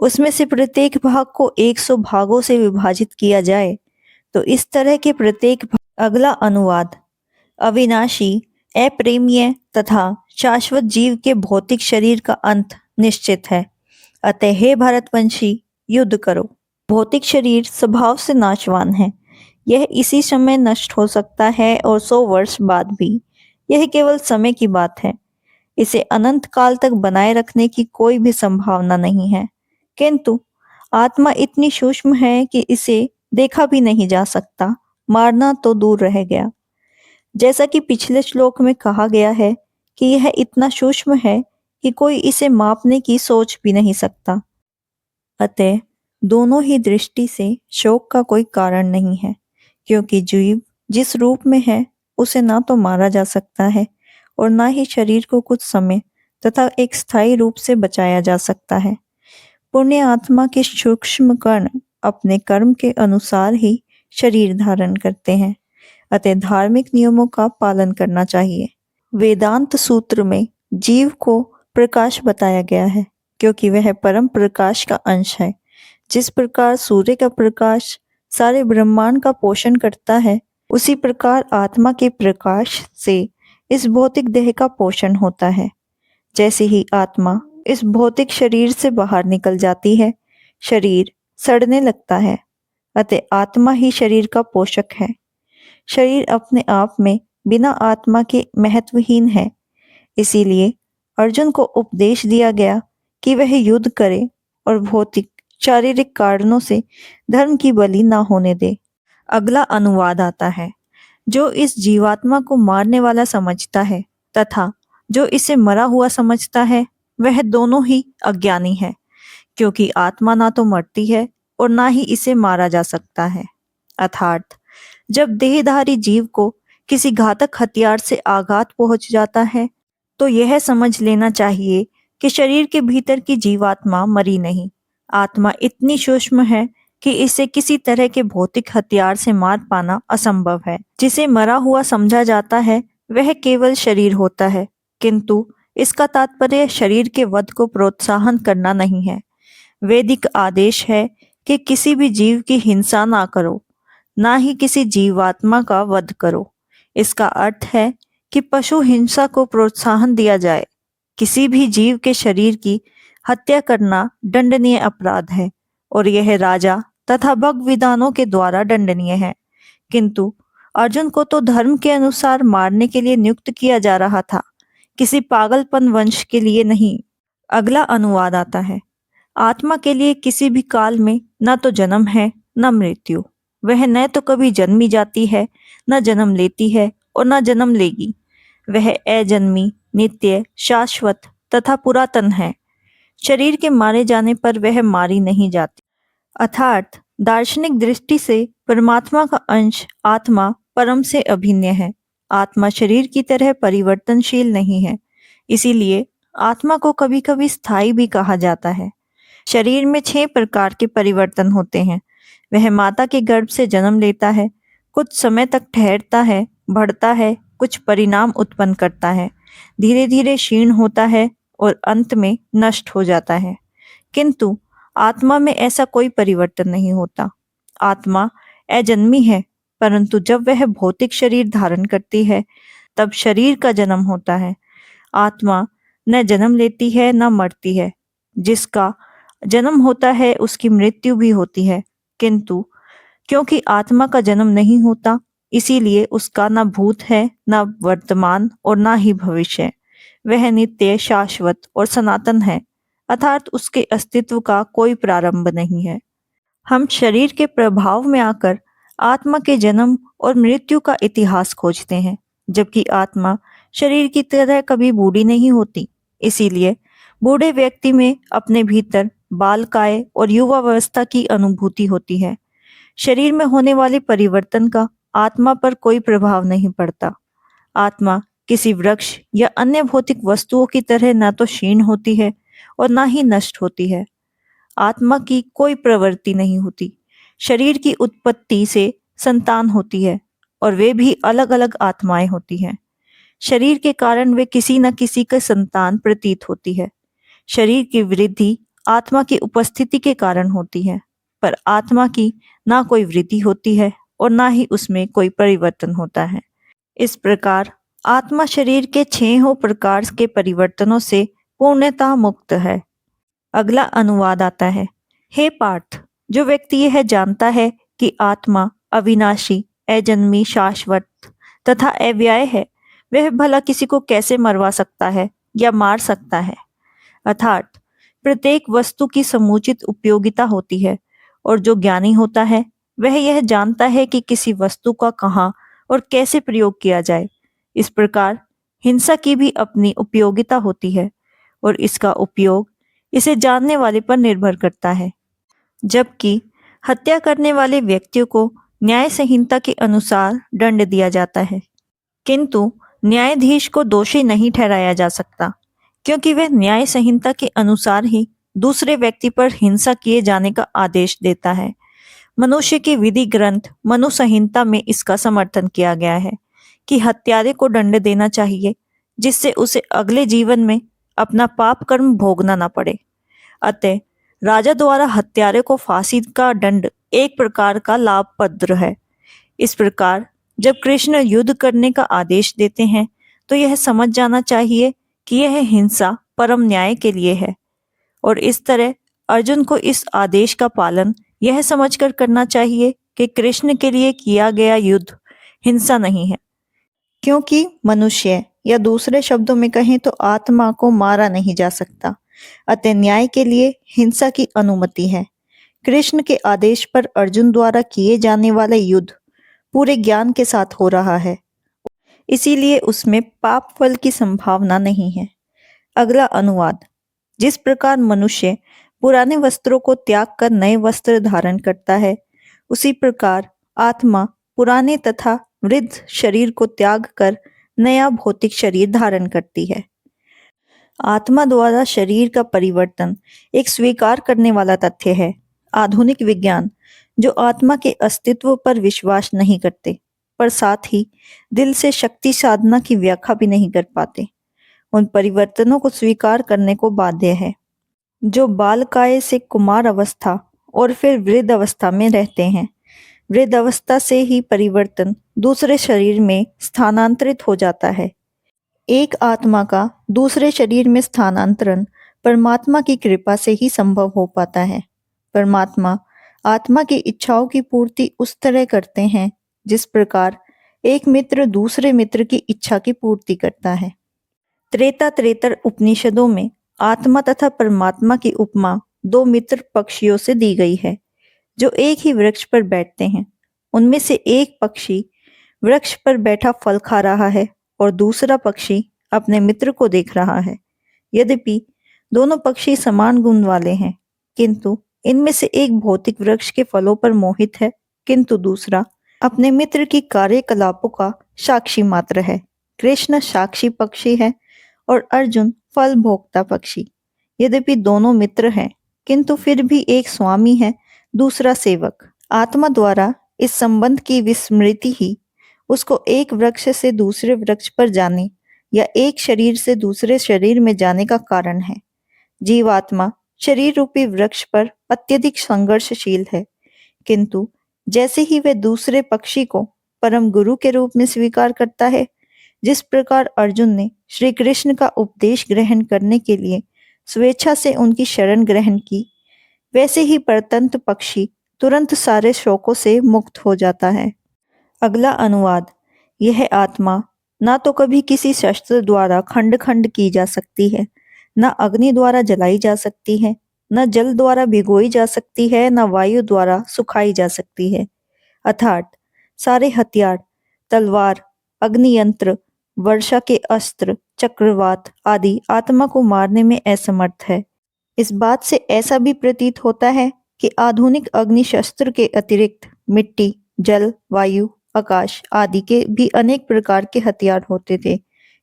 उसमें से प्रत्येक भाग को 100 भागों से विभाजित किया जाए तो इस तरह के प्रत्येक अगला अनुवाद अविनाशी, अप्रेमीय तथा शाश्वत जीव के भौतिक शरीर का अंत निश्चित है। अतः हे भारतवंशी, युद्ध करो। भौतिक शरीर स्वभाव से नाशवान है। यह इसी समय नष्ट हो सकता है और 100 वर्ष बाद भी। यह केवल समय की बात है। इसे अनंत काल तक बनाए रखने की कोई भी संभावना नहीं है। किंतु आत्मा इतनी सूक्ष्म है कि इसे देखा भी नहीं जा सकता, मारना तो दूर रह गया। जैसा कि पिछले श्लोक में कहा गया है कि यह इतना सूक्ष्म है कि कोई इसे मापने की सोच भी नहीं सकता। अतः दोनों ही दृष्टि से शोक का कोई कारण नहीं है, क्योंकि जीव जिस रूप में है उसे ना तो मारा जा सकता है और ना ही शरीर को कुछ समय तथा एक स्थायी रूप से बचाया जा सकता है। पुण्य आत्मा के सूक्ष्म कण अपने कर्म के अनुसार ही शरीर धारण करते हैं। अतः धार्मिक नियमों का पालन करना चाहिए। वेदांत सूत्र में जीव को प्रकाश बताया गया है, क्योंकि वह परम प्रकाश का अंश है। जिस प्रकार सूर्य का प्रकाश सारे ब्रह्मांड का पोषण करता है, उसी प्रकार आत्मा के प्रकाश से इस भौतिक देह का पोषण होता है। जैसे ही आत्मा इस भौतिक शरीर से बाहर निकल जाती है, शरीर सड़ने लगता है। अतः आत्मा ही शरीर का पोषक है। शरीर अपने आप में बिना आत्मा के महत्वहीन है। इसीलिए अर्जुन को उपदेश दिया गया कि वह युद्ध करे और भौतिक शारीरिक कारणों से धर्म की बलि ना होने दे। अगला अनुवाद आता है, जो इस जीवात्मा को मारने वाला समझता है तथा जो इसे मरा हुआ समझता है, वह दोनों ही अज्ञानी है, क्योंकि आत्मा ना तो मरती है और ना ही इसे मारा जा सकता है। अर्थात जब देहधारी जीव को किसी घातक हथियार से आघात पहुंच जाता है, तो यह समझ लेना चाहिए कि शरीर के भीतर की जीवात्मा मरी नहीं। आत्मा इतनी सूक्ष्म है कि इसे किसी तरह के भौतिक हथियार से मार पाना असंभव है। जिसे मरा हुआ समझा जाता है वह केवल शरीर होता है, किंतु इसका तात्पर्य शरीर के वध को प्रोत्साहन करना नहीं है। वैदिक आदेश है कि किसी भी जीव की हिंसा ना करो, ना ही किसी जीवात्मा का वध करो। इसका अर्थ है कि पशु हिंसा को प्रोत्साहन दिया जाए। किसी भी जीव के शरीर की हत्या करना दंडनीय अपराध है और यह राजा तथा भग विधानों के द्वारा दंडनीय है। किंतु अर्जुन को तो धर्म के अनुसार मारने के लिए नियुक्त किया जा रहा था, किसी पागलपन वंश के लिए नहीं। अगला अनुवाद आता है, आत्मा के लिए किसी भी काल में न तो जन्म है न मृत्यु। वह न तो कभी जन्मी जाती है, न जन्म लेती है और न जन्म लेगी। वह अजन्मी, नित्य, शाश्वत तथा पुरातन है। शरीर के मारे जाने पर वह मारी नहीं जाती। अर्थात दार्शनिक दृष्टि से परमात्मा का अंश आत्मा परम से अभिन्न है। आत्मा शरीर की तरह परिवर्तनशील नहीं है। इसीलिए आत्मा को कभी कभी स्थायी भी कहा जाता है। शरीर में 6 प्रकार के परिवर्तन होते हैं। वह माता के गर्भ से जन्म लेता है, कुछ समय तक ठहरता है, बढ़ता है, कुछ परिणाम उत्पन्न करता है, धीरे धीरे क्षीण होता है और अंत में नष्ट हो जाता है। किंतु आत्मा में ऐसा कोई परिवर्तन नहीं होता। आत्मा अजन्मी है, परंतु जब वह भौतिक शरीर धारण करती है तब शरीर का जन्म होता है। आत्मा न जन्म लेती है न मरती है। जिसका जन्म होता है उसकी मृत्यु भी होती है, किंतु क्योंकि आत्मा का जन्म नहीं होता, इसीलिए उसका न भूत है, न वर्तमान और न ही भविष्य। वह नित्य, शाश्वत और सनातन है, अर्थात उसके अस्तित्व का कोई प्रारंभ नहीं है। हम शरीर के प्रभाव में आकर आत्मा के जन्म और मृत्यु का इतिहास खोजते हैं, जबकि आत्मा शरीर की तरह कभी बूढ़ी नहीं होती। इसीलिए बूढ़े व्यक्ति में अपने भीतर बालकाय और युवावस्था की अनुभूति होती है। शरीर में होने वाले परिवर्तन का आत्मा पर कोई प्रभाव नहीं पड़ता। आत्मा किसी वृक्ष या अन्य भौतिक वस्तुओं की तरह न तो क्षीण होती है और न ही नष्ट होती है। आत्मा की कोई प्रवृत्ति नहीं होती। शरीर की उत्पत्ति से संतान होती है और वे भी अलग अलग आत्माएं होती हैं। शरीर के कारण वे किसी न किसी का संतान प्रतीत होती है। शरीर की वृद्धि आत्मा की उपस्थिति के कारण होती है, पर आत्मा की ना कोई वृत्ति होती है और ना ही उसमें कोई परिवर्तन होता है। इस प्रकार आत्मा शरीर के छहों प्रकार के परिवर्तनों से पूर्णतः मुक्त है। अगला अनुवाद आता है। हे पार्थ, जो व्यक्ति यह जानता है कि आत्मा अविनाशी, अजन्मी, शाश्वत तथा अव्यय है, वह भला किसी को कैसे मरवा सकता है या मार सकता है। अर्थात प्रत्येक वस्तु की समुचित उपयोगिता होती है और जो ज्ञानी होता है वह यह जानता है कि किसी वस्तु का कहाँ और कैसे प्रयोग किया जाए। इस प्रकार हिंसा की भी अपनी उपयोगिता होती है और इसका उपयोग इसे जानने वाले पर निर्भर करता है। जबकि हत्या करने वाले व्यक्तियों को न्याय संहिता के अनुसार दंड दिया जाता है, किंतु न्यायाधीश को दोषी नहीं ठहराया जा सकता, क्योंकि वह न्याय संहिता के अनुसार ही दूसरे व्यक्ति पर हिंसा किए जाने का आदेश देता है। मनुष्य की विधि ग्रंथ मनु संहिता में इसका समर्थन किया गया है कि हत्यारे को दंड देना चाहिए, जिससे उसे अगले जीवन में अपना पाप कर्म भोगना न पड़े। अतः राजा द्वारा हत्यारे को फांसी का दंड एक प्रकार का लाभपत्र है। इस प्रकार जब कृष्ण युद्ध करने का आदेश देते हैं तो यह समझ जाना चाहिए कि यह हिंसा परम न्याय के लिए है, और इस तरह अर्जुन को इस आदेश का पालन यह समझकर करना चाहिए कि कृष्ण के लिए किया गया युद्ध हिंसा नहीं है, क्योंकि मनुष्य या दूसरे शब्दों में कहें तो आत्मा को मारा नहीं जा सकता। अतः न्याय के लिए हिंसा की अनुमति है। कृष्ण के आदेश पर अर्जुन द्वारा किए जाने वाला युद्ध पूरे ज्ञान के साथ हो रहा है, इसीलिए उसमें पाप फल की संभावना नहीं है। अगला अनुवाद। जिस प्रकार मनुष्य पुराने वस्त्रों को त्याग कर नए वस्त्र धारण करता है, उसी प्रकार आत्मा पुराने तथा वृद्ध शरीर को त्याग कर नया भौतिक शरीर धारण करती है। आत्मा द्वारा शरीर का परिवर्तन एक स्वीकार करने वाला तथ्य है। आधुनिक विज्ञान, जो आत्मा के अस्तित्व पर विश्वास नहीं करते, पर साथ ही दिल से शक्ति साधना की व्याख्या भी नहीं कर पाते, उन परिवर्तनों को स्वीकार करने को बाध्य है। जो बालकाय से कुमार अवस्था और फिर वृद्ध अवस्था में रहते हैं, वृद्ध अवस्था से ही परिवर्तन दूसरे शरीर में स्थानांतरित हो जाता है। एक आत्मा का दूसरे शरीर में स्थानांतरण परमात्मा की कृपा से ही संभव हो पाता है। परमात्मा आत्मा की इच्छाओं की पूर्ति उस तरह करते हैं जिस प्रकार एक मित्र दूसरे मित्र की इच्छा की पूर्ति करता है। त्रेता उपनिषदों में आत्मा तथा परमात्मा की उपमा दो मित्र पक्षियों से दी गई है, जो एक ही वृक्ष पर बैठते हैं। उनमें से एक पक्षी वृक्ष पर बैठा फल खा रहा है और दूसरा पक्षी अपने मित्र को देख रहा है। यद्यपि दोनों पक्षी समान गुण वाले हैं, किंतु इनमें से एक भौतिक वृक्ष के फलों पर मोहित है, किंतु दूसरा अपने मित्र की कार्यकलापों का साक्षी मात्र है। कृष्ण साक्षी पक्षी है और अर्जुन फल भोक्ता पक्षी। यद्यपि दोनों मित्र हैं, किंतु फिर भी एक स्वामी है, दूसरा सेवक। आत्मा द्वारा इस संबंध की विस्मृति ही उसको एक वृक्ष से दूसरे वृक्ष पर जाने या एक शरीर से दूसरे शरीर में जाने का कारण है। जीवात्मा शरीर रूपी वृक्ष पर अत्यधिक संघर्षशील है, किंतु जैसे ही वह दूसरे पक्षी को परम गुरु के रूप में स्वीकार करता है, जिस प्रकार अर्जुन ने श्री कृष्ण का उपदेश ग्रहण करने के लिए स्वेच्छा से उनकी शरण ग्रहण की, वैसे ही परतंत्र पक्षी तुरंत सारे शोकों से मुक्त हो जाता है। अगला अनुवाद। यह आत्मा ना तो कभी किसी शस्त्र द्वारा खंड खंड की जा सकती है, न अग्नि द्वारा जलाई जा सकती है, न जल द्वारा भिगोई जा सकती है, न वायु द्वारा सुखाई जा सकती है। अर्थात सारे हथियार, तलवार, अग्नि यंत्र, वर्षा के अस्त्र, चक्रवात आदि आत्मा को मारने में असमर्थ है। इस बात से ऐसा भी प्रतीत होता है कि आधुनिक अग्नि शस्त्र के अतिरिक्त मिट्टी, जल, वायु, आकाश आदि के भी अनेक प्रकार के हथियार होते थे।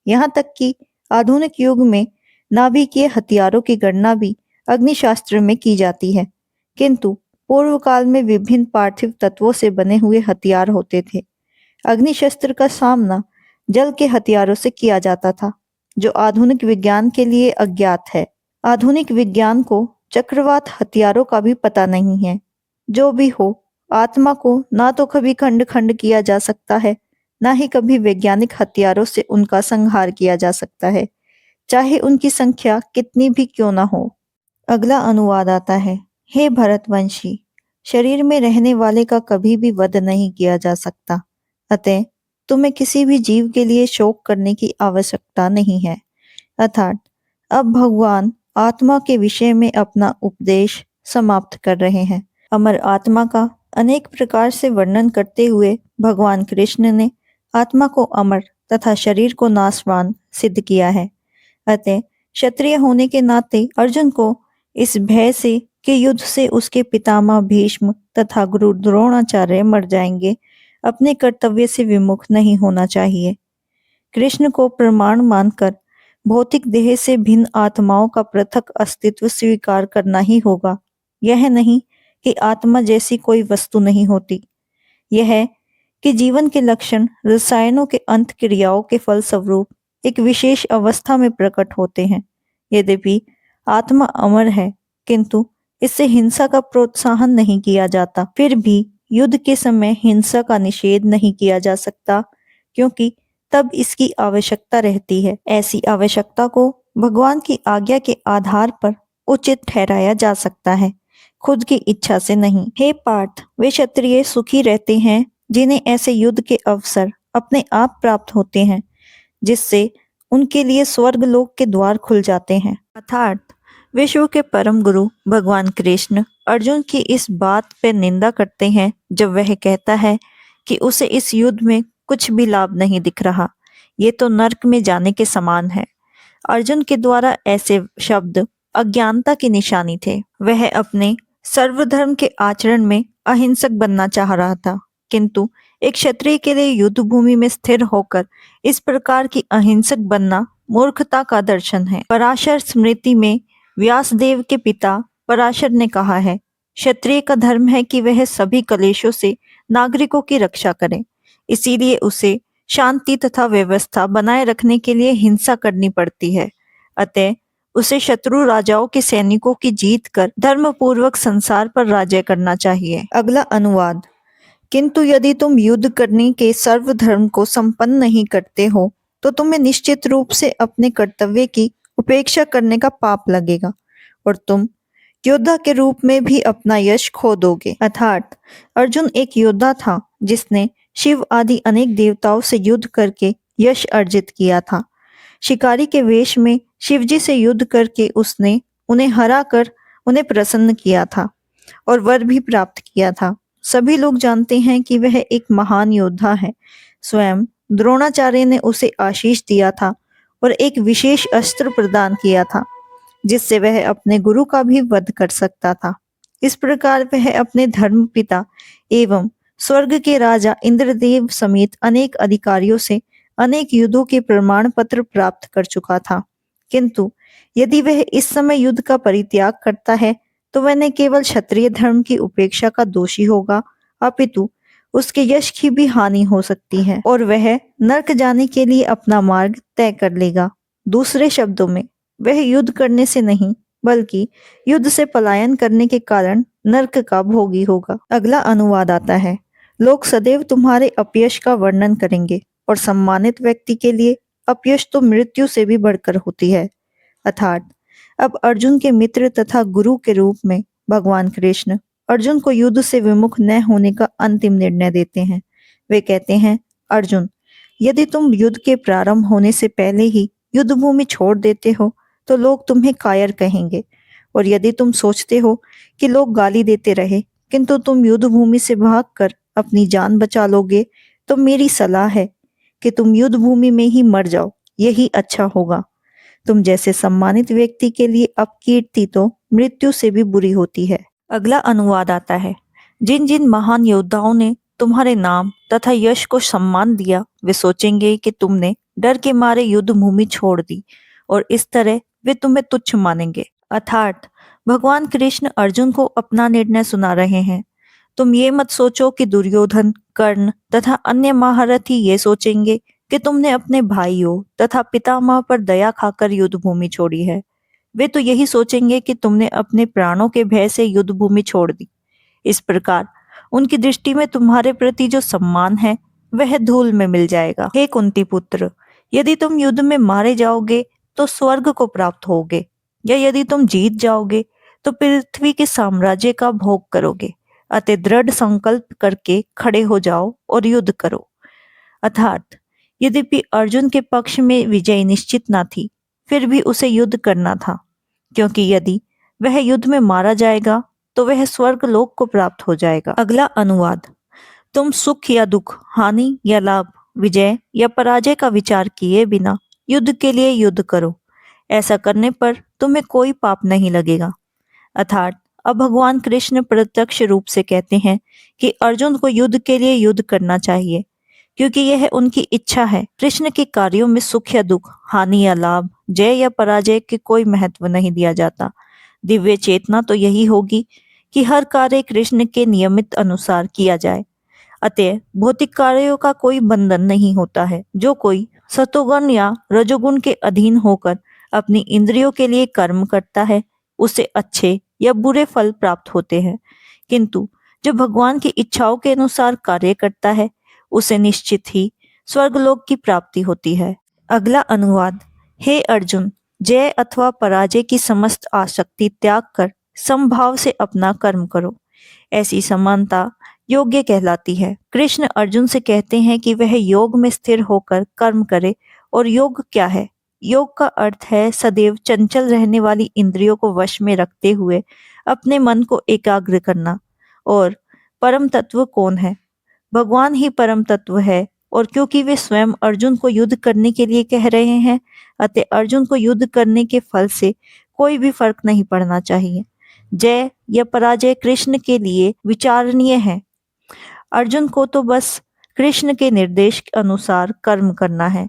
यहाँ तक कि आधुनिक युग में नाभिकीय हथियारों की गणना भी अग्निशास्त्र में की जाती है, किंतु पूर्व काल में विभिन्न पार्थिव तत्वों से बने हुए हथियार होते थे। अग्निशस्त्र का सामना जल के हथियारों से किया जाता था, जो आधुनिक विज्ञान के लिए अज्ञात है। आधुनिक विज्ञान को चक्रवात हथियारों का भी पता नहीं है। जो भी हो, आत्मा को ना तो कभी खंड खंड किया जा सकता है, ना ही कभी वैज्ञानिक हथियारों से उनका संहार किया जा सकता है, चाहे उनकी संख्या कितनी भी क्यों ना हो। अगला अनुवाद आता है। हे भरतवंशी, शरीर में रहने वाले का कभी भी वध नहीं किया जा सकता, अतः तुम्हें किसी भी जीव के लिए शोक करने की आवश्यकता नहीं है। अर्थात अब भगवान आत्मा के विषय में अपना उपदेश समाप्त कर रहे हैं। अमर आत्मा का अनेक प्रकार से वर्णन करते हुए भगवान कृष्ण ने आत्मा को अमर तथा शरीर को नाशवान सिद्ध किया है। अतः क्षत्रिय होने के नाते अर्जुन को इस भय से कि युद्ध से उसके पितामह भीष्म तथा गुरु द्रोणाचार्य मर जाएंगे, अपने कर्तव्य से विमुख नहीं होना चाहिए। कृष्ण को प्रमाण मानकर भौतिक देह से भिन्न आत्माओं का पृथक अस्तित्व स्वीकार करना ही होगा। यह नहीं कि आत्मा जैसी कोई वस्तु नहीं होती, यह है कि जीवन के लक्षण रसायनों के अंत क्रियाओं के फलस्वरूप एक विशेष अवस्था में प्रकट होते हैं। यद्यपि आत्मा अमर है, किंतु इससे हिंसा का प्रोत्साहन नहीं किया जाता। फिर भी युद्ध के समय हिंसा का निषेध नहीं किया जा सकता, क्योंकि तब इसकी आवश्यकता रहती है। ऐसी आवश्यकता को भगवान की आज्ञा के आधार पर उचित ठहराया जा सकता है, खुद की इच्छा से नहीं। हे पार्थ, वे क्षत्रिय सुखी रहते हैं जिन्हें ऐसे युद्ध के अवसर अपने आप प्राप्त होते हैं, जिससे उनके लिए स्वर्ग लोक के द्वार खुल जाते हैं। अर्थात विश्व के परम गुरु भगवान कृष्ण अर्जुन की इस बात पर निंदा करते हैं जब वह कहता है कि उसे इस युद्ध में कुछ भी लाभ नहीं दिख रहा, ये तो नर्क में जाने के समान है। अर्जुन के द्वारा ऐसे शब्द अज्ञानता की निशानी थे। वह अपने सर्वधर्म के आचरण में अहिंसक बनना चाह रहा था, किंतु एक क्षत्रिय के लिए युद्ध भूमि में स्थिर होकर इस प्रकार की अहिंसक बनना मूर्खता का दर्शन है। पराशर स्मृति में व्यासदेव के पिता पराशर ने कहा है, क्षत्रिय का धर्म है कि वह सभी कलेशों से नागरिकों की रक्षा करे, इसीलिए उसे शांति तथा व्यवस्था बनाए रखने के लिए हिंसा करनी पड़ती है। अतः उसे शत्रु राजाओं के सैनिकों की जीत कर धर्मपूर्वक संसार पर राज्य करना चाहिए। अगला अनुवाद। किंतु यदि तुम युद्ध करने के सर्वधर्म को संपन्न नहीं करते हो, तो तुम्हें निश्चित रूप से अपने कर्तव्य की उपेक्षा करने का पाप लगेगा और तुम योद्धा के रूप में भी अपना यश खो दोगे। अर्थात अर्जुन एक योद्धा था जिसने शिव आदि अनेक देवताओं से युद्ध करके यश अर्जित किया था। शिकारी के वेश में शिवजी से युद्ध करके उसने उन्हें हराकर उन्हें प्रसन्न किया था और वर भी प्राप्त किया था। सभी लोग जानते हैं कि वह एक महान योद्धा है। स्वयं द्रोणाचार्य ने उसे आशीष दिया था और एक विशेष अस्त्र प्रदान किया था, जिससे वह अपने गुरु का भी वध कर सकता था। इस प्रकार वह अपने धर्म पिता एवं स्वर्ग के राजा इंद्रदेव समेत अनेक अधिकारियों से अनेक युद्धों के प्रमाण पत्र प्राप्त कर चुका था। किंतु यदि वह इस समय युद्ध का परित्याग करता है, तो वह न केवल क्षत्रिय धर्म की उपेक्षा का दोषी होगा, अपितु उसके यश की भी हानि हो सकती है और वह नरक जाने के लिए अपना मार्ग तय कर लेगा। दूसरे शब्दों में, वह युद्ध करने से नहीं बल्कि युद्ध से पलायन करने के कारण नरक का भोगी होगा। अगला अनुवाद आता है। लोग सदैव तुम्हारे अपयश का वर्णन करेंगे और सम्मानित व्यक्ति के लिए अपयश तो मृत्यु से भी बढ़कर होती है। अर्थात अब अर्जुन के मित्र तथा गुरु के रूप में भगवान कृष्ण अर्जुन को युद्ध से विमुख न होने का अंतिम निर्णय देते हैं। वे कहते हैं, अर्जुन, यदि तुम युद्ध के प्रारंभ होने से पहले ही युद्ध भूमि छोड़ देते हो तो लोग तुम्हें कायर कहेंगे, और यदि तुम सोचते हो कि लोग गाली देते रहे किंतु तुम युद्ध भूमि से भागकर अपनी जान बचा लोगे, तो मेरी सलाह है कि तुम युद्ध भूमि में ही मर जाओ, यही अच्छा होगा। तुम जैसे सम्मानित व्यक्ति के लिए अपकीर्ति तो मृत्यु से भी बुरी होती है। अगला अनुवाद आता है। जिन जिन महान योद्धाओं ने तुम्हारे नाम तथा यश को सम्मान दिया, वे सोचेंगे कि तुमने डर के मारे युद्ध भूमि छोड़ दी और इस तरह वे तुम्हें तुच्छ मानेंगे। अर्थात भगवान कृष्ण अर्जुन को अपना निर्णय सुना रहे हैं। तुम ये मत सोचो कि दुर्योधन, कर्ण तथा अन्य महारथी ये सोचेंगे कि तुमने अपने भाइयों तथा पितामह पर दया खाकर युद्ध भूमि छोड़ी है। वे तो यही सोचेंगे कि तुमने अपने प्राणों के भय से युद्ध भूमि छोड़ दी। इस प्रकार उनकी दृष्टि में तुम्हारे प्रति जो सम्मान है वह धूल में मिल जाएगा। हे कुंती पुत्र, यदि तुम युद्ध में मारे जाओगे तो स्वर्ग को प्राप्त होगे, या यदि तुम जीत जाओगे तो पृथ्वी के साम्राज्य का भोग करोगे। अतः दृढ़ संकल्प करके खड़े हो जाओ और युद्ध करो। अर्थात यद्यपि अर्जुन के पक्ष में विजय निश्चित न थी, फिर भी उसे युद्ध करना था, क्योंकि यदि वह युद्ध में मारा जाएगा तो वह स्वर्ग लोक को प्राप्त हो जाएगा। अगला अनुवाद। तुम सुख या दुख, हानि या लाभ, विजय या पराजय का विचार किए बिना युद्ध के लिए युद्ध करो। ऐसा करने पर तुम्हें कोई पाप नहीं लगेगा। अर्थात अब भगवान कृष्ण प्रत्यक्ष रूप से कहते हैं कि अर्जुन को युद्ध के लिए युद्ध करना चाहिए, क्योंकि यह उनकी इच्छा है। कृष्ण के कार्यों में सुख या दुख, हानि या लाभ, जय या पराजय के कोई महत्व नहीं दिया जाता। दिव्य चेतना तो यही होगी कि हर कार्य कृष्ण के नियमित अनुसार किया जाए। अतः भौतिक कार्यों का कोई बंधन नहीं होता है। जो कोई सतोगुण या रजोगुण के अधीन होकर अपनी इंद्रियों के लिए कर्म करता है, उसे अच्छे या बुरे फल प्राप्त होते हैं, किंतु जो भगवान की इच्छाओं के अनुसार कार्य करता है उसे निश्चित ही स्वर्गलोक की प्राप्ति होती है। अगला अनुवाद। हे अर्जुन, जय अथवा पराजय की समस्त आसक्ति त्याग कर समभाव से अपना कर्म करो। ऐसी समानता योग्य कहलाती है। कृष्ण अर्जुन से कहते हैं कि वह योग में स्थिर होकर कर्म करे। और योग क्या है? योग का अर्थ है सदैव चंचल रहने वाली इंद्रियों को वश में रखते हुए अपने मन को एकाग्र करना। और परम तत्व कौन है? भगवान ही परम तत्व है। और क्योंकि वे स्वयं अर्जुन को युद्ध करने के लिए कह रहे हैं, अतः अर्जुन को युद्ध करने के फल से कोई भी फर्क नहीं पड़ना चाहिए। जय या पराजय कृष्ण के लिए विचारणीय है। अर्जुन को तो बस कृष्ण के निर्देश के अनुसार कर्म करना है।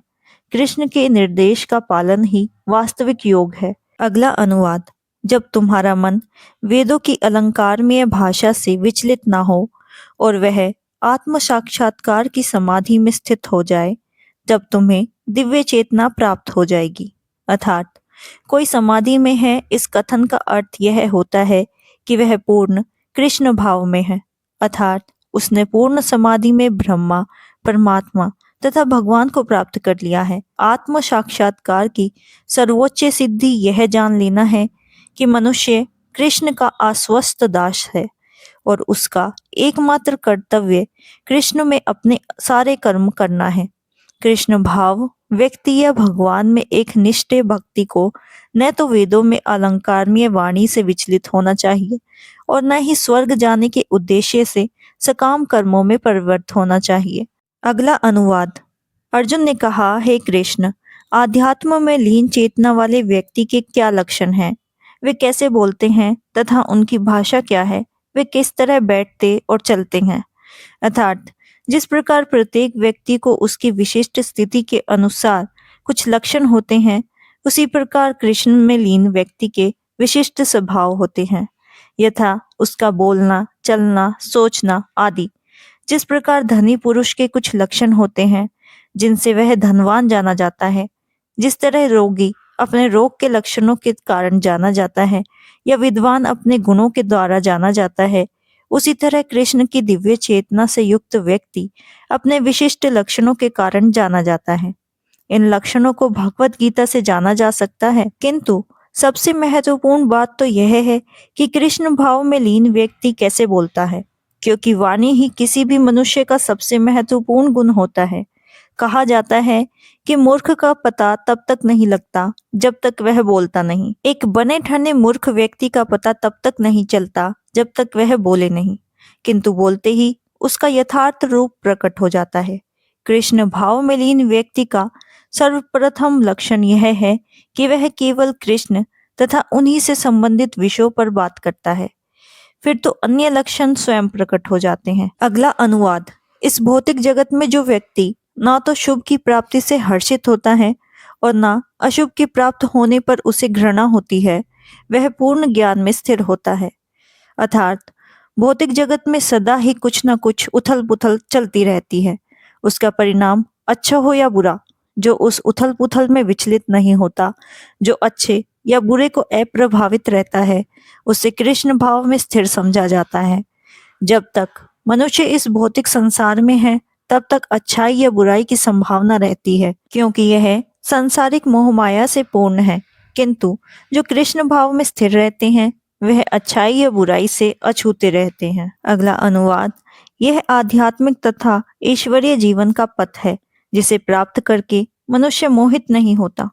कृष्ण के निर्देश का पालन ही वास्तविक योग है। अगला अनुवाद। जब तुम्हारा मन वेदों की अलंकारमय भाषा से विचलित ना हो और वह आत्म साक्षात्कार की समाधि में स्थित हो जाए, तब तुम्हें दिव्य चेतना प्राप्त हो जाएगी। अर्थात कोई समाधि में है, इस कथन का अर्थ यह होता है कि वह पूर्ण कृष्ण भाव में है। अर्थात उसने पूर्ण समाधि में ब्रह्मा, परमात्मा तथा भगवान को प्राप्त कर लिया है। आत्म साक्षात्कार की सर्वोच्च सिद्धि यह जान लेना है कि मनुष्य कृष्ण का आश्वस्त दास है और उसका एकमात्र कर्तव्य कृष्ण में अपने सारे कर्म करना है। कृष्ण भाव व्यक्ति या भगवान में एक निष्ठ भक्ति को न तो वेदों में अलंकारमय वाणी से विचलित होना चाहिए और न ही स्वर्ग जाने के उद्देश्य से सकाम कर्मों में प्रवृत्त होना चाहिए। अगला अनुवाद। अर्जुन ने कहा, हे कृष्ण, आध्यात्म में लीन चेतना वाले व्यक्ति के क्या लक्षण हैं? वे कैसे बोलते हैं तथा उनकी भाषा क्या है? वे किस तरह बैठते और चलते हैं? अर्थात जिस प्रकार प्रत्येक व्यक्ति को उसकी विशिष्ट स्थिति के अनुसार कुछ लक्षण होते हैं, उसी प्रकार कृष्ण में लीन व्यक्ति के विशिष्ट स्वभाव होते हैं, यथा उसका बोलना, चलना, सोचना आदि। जिस प्रकार धनी पुरुष के कुछ लक्षण होते हैं जिनसे वह धनवान जाना जाता है, जिस तरह रोगी अपने रोग के लक्षणों के कारण जाना जाता है या विद्वान अपने गुणों के द्वारा जाना जाता है, उसी तरह कृष्ण की दिव्य चेतना से युक्त व्यक्ति अपने विशिष्ट लक्षणों के कारण जाना जाता है। इन लक्षणों को भगवत गीता से जाना जा सकता है, किंतु सबसे महत्वपूर्ण बात तो यह है कि कृष्ण भाव में लीन व्यक्ति कैसे बोलता है, क्योंकि वाणी ही किसी भी मनुष्य का सबसे महत्वपूर्ण गुण होता है। कहा जाता है कि मूर्ख का पता तब तक नहीं लगता जब तक वह बोलता नहीं। एक बने ठने मूर्ख व्यक्ति का पता तब तक नहीं चलता जब तक वह बोले नहीं, किंतु बोलते ही उसका यथार्थ रूप प्रकट हो जाता है। कृष्ण भाव में लीन व्यक्ति का सर्वप्रथम लक्षण यह है कि वह केवल कृष्ण तथा उन्हीं से संबंधित विषयों पर बात करता है। फिर तो अन्य लक्षण स्वयं प्रकट हो जाते हैं। अगला अनुवाद। इस भौतिक जगत में जो व्यक्ति ना तो शुभ की प्राप्ति से हर्षित होता है और ना अशुभ की प्राप्त होने पर उसे घृणा होती है, वह पूर्ण ज्ञान में स्थिर होता है। अर्थात भौतिक जगत में सदा ही कुछ न कुछ उथल पुथल चलती रहती है। उसका परिणाम अच्छा हो या बुरा, जो उस उथल पुथल में विचलित नहीं होता, जो अच्छे या बुरे को अप्रभावित रहता है, उसे कृष्ण भाव में स्थिर समझा जाता है। जब तक मनुष्य इस भौतिक संसार में है, तब तक अच्छाई या बुराई की संभावना रहती है, क्योंकि यह सांसारिक मोह माया से पूर्ण है। किंतु जो कृष्ण भाव में स्थिर रहते हैं, वह अच्छाई या बुराई से अछूते रहते हैं। अगला अनुवाद। यह आध्यात्मिक तथा ईश्वरीय जीवन का पथ है, जिसे प्राप्त करके मनुष्य मोहित नहीं होता।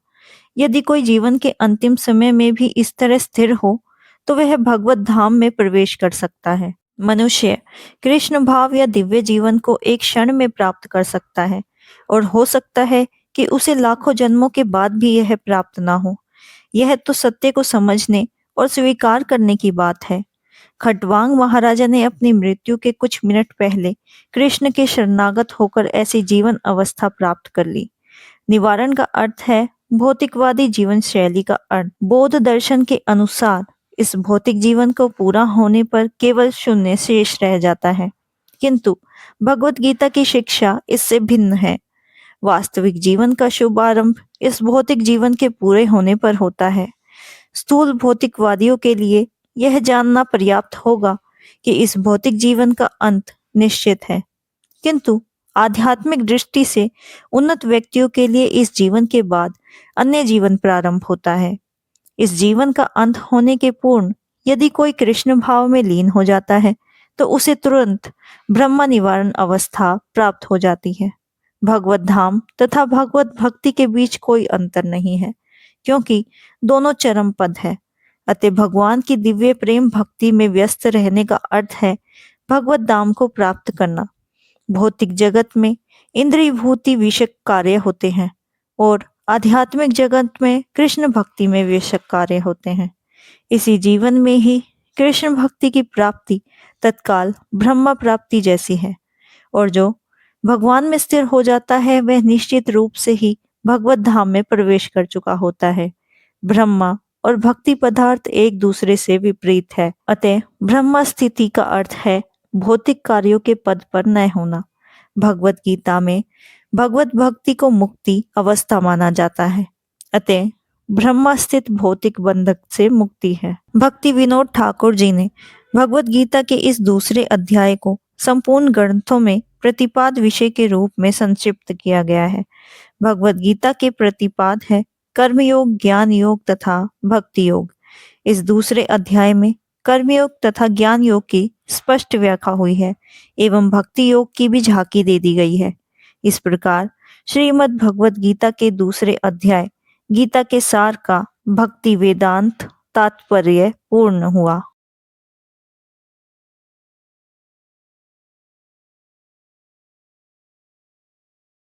यदि कोई जीवन के अंतिम समय में भी इस तरह स्थिर हो, तो वह भगवत धाम में प्रवेश कर सकता है। मनुष्य कृष्ण भाव या दिव्य जीवन को एक क्षण में प्राप्त कर सकता है, और हो सकता है कि उसे लाखों जन्मों के बाद भी यह प्राप्त ना हो। यह तो सत्य को समझने और स्वीकार करने की बात है। खटवांग महाराजा ने अपनी मृत्यु के कुछ मिनट पहले कृष्ण के शरणागत होकर ऐसी जीवन अवस्था प्राप्त कर ली। निवारण का अर्थ है भौतिकवादी जीवन शैली का अर्थ। बौद्ध दर्शन के अनुसार इस भौतिक जीवन को पूरा होने पर केवल शून्य शेष रह जाता है, किंतु भगवत गीता की शिक्षा इससे भिन्न है। वास्तविक जीवन का शुभारंभ इस भौतिक जीवन के पूरे होने पर होता है। स्थूल भौतिकवादियों के लिए यह जानना पर्याप्त होगा कि इस भौतिक जीवन का अंत निश्चित है, किंतु आध्यात्मिक दृष्टि से उन्नत व्यक्तियों के लिए इस जीवन के बाद अन्य जीवन प्रारंभ होता है। इस जीवन का अंत होने के पूर्व यदि कोई कृष्ण भाव में लीन हो जाता है, तो उसे तुरंत ब्रह्म निवारण अवस्था प्राप्त हो जाती है। भगवत धाम तथा भगवत भक्ति के बीच कोई अंतर नहीं है, क्योंकि दोनों चरम पद है। अतः भगवान की दिव्य प्रेम भक्ति में व्यस्त रहने का अर्थ है भगवत धाम को प्राप्त करना। भौतिक जगत में इंद्रियभूति विषयक कार्य होते हैं, और आध्यात्मिक जगत में कृष्ण भक्ति में विषयक कार्य होते हैं। इसी जीवन में ही कृष्ण भक्ति की प्राप्ति तत्काल ब्रह्म प्राप्ति जैसी है, और जो भगवान में स्थिर हो जाता है, वह निश्चित रूप से ही भगवत धाम में प्रवेश कर चुका होता है। ब्रह्म और भक्ति पदार्थ एक दूसरे से विपरीत है, अतः ब्रह्म स्थिति का अर्थ है भौतिक कार्यों के पद पर न होना। भगवत गीता में भगवत भक्ति को मुक्ति अवस्था माना जाता है, अतः ब्रह्म स्थित भौतिक बंधक से मुक्ति है। भक्ति विनोद ठाकुर जी ने भगवत गीता के इस दूसरे अध्याय को संपूर्ण ग्रंथों में प्रतिपाद विषय के रूप में संक्षिप्त किया गया है। भगवत गीता के प्रतिपाद है कर्मयोग, ज्ञान योग तथा भक्ति योग। इस दूसरे अध्याय में कर्मयोग तथा ज्ञान योग की स्पष्ट व्याख्या हुई है, एवं भक्ति योग की भी झांकी दे दी गई है। इस प्रकार श्रीमद् भगवत गीता के दूसरे अध्याय गीता के सार का भक्ति वेदांत तात्पर्य पूर्ण हुआ।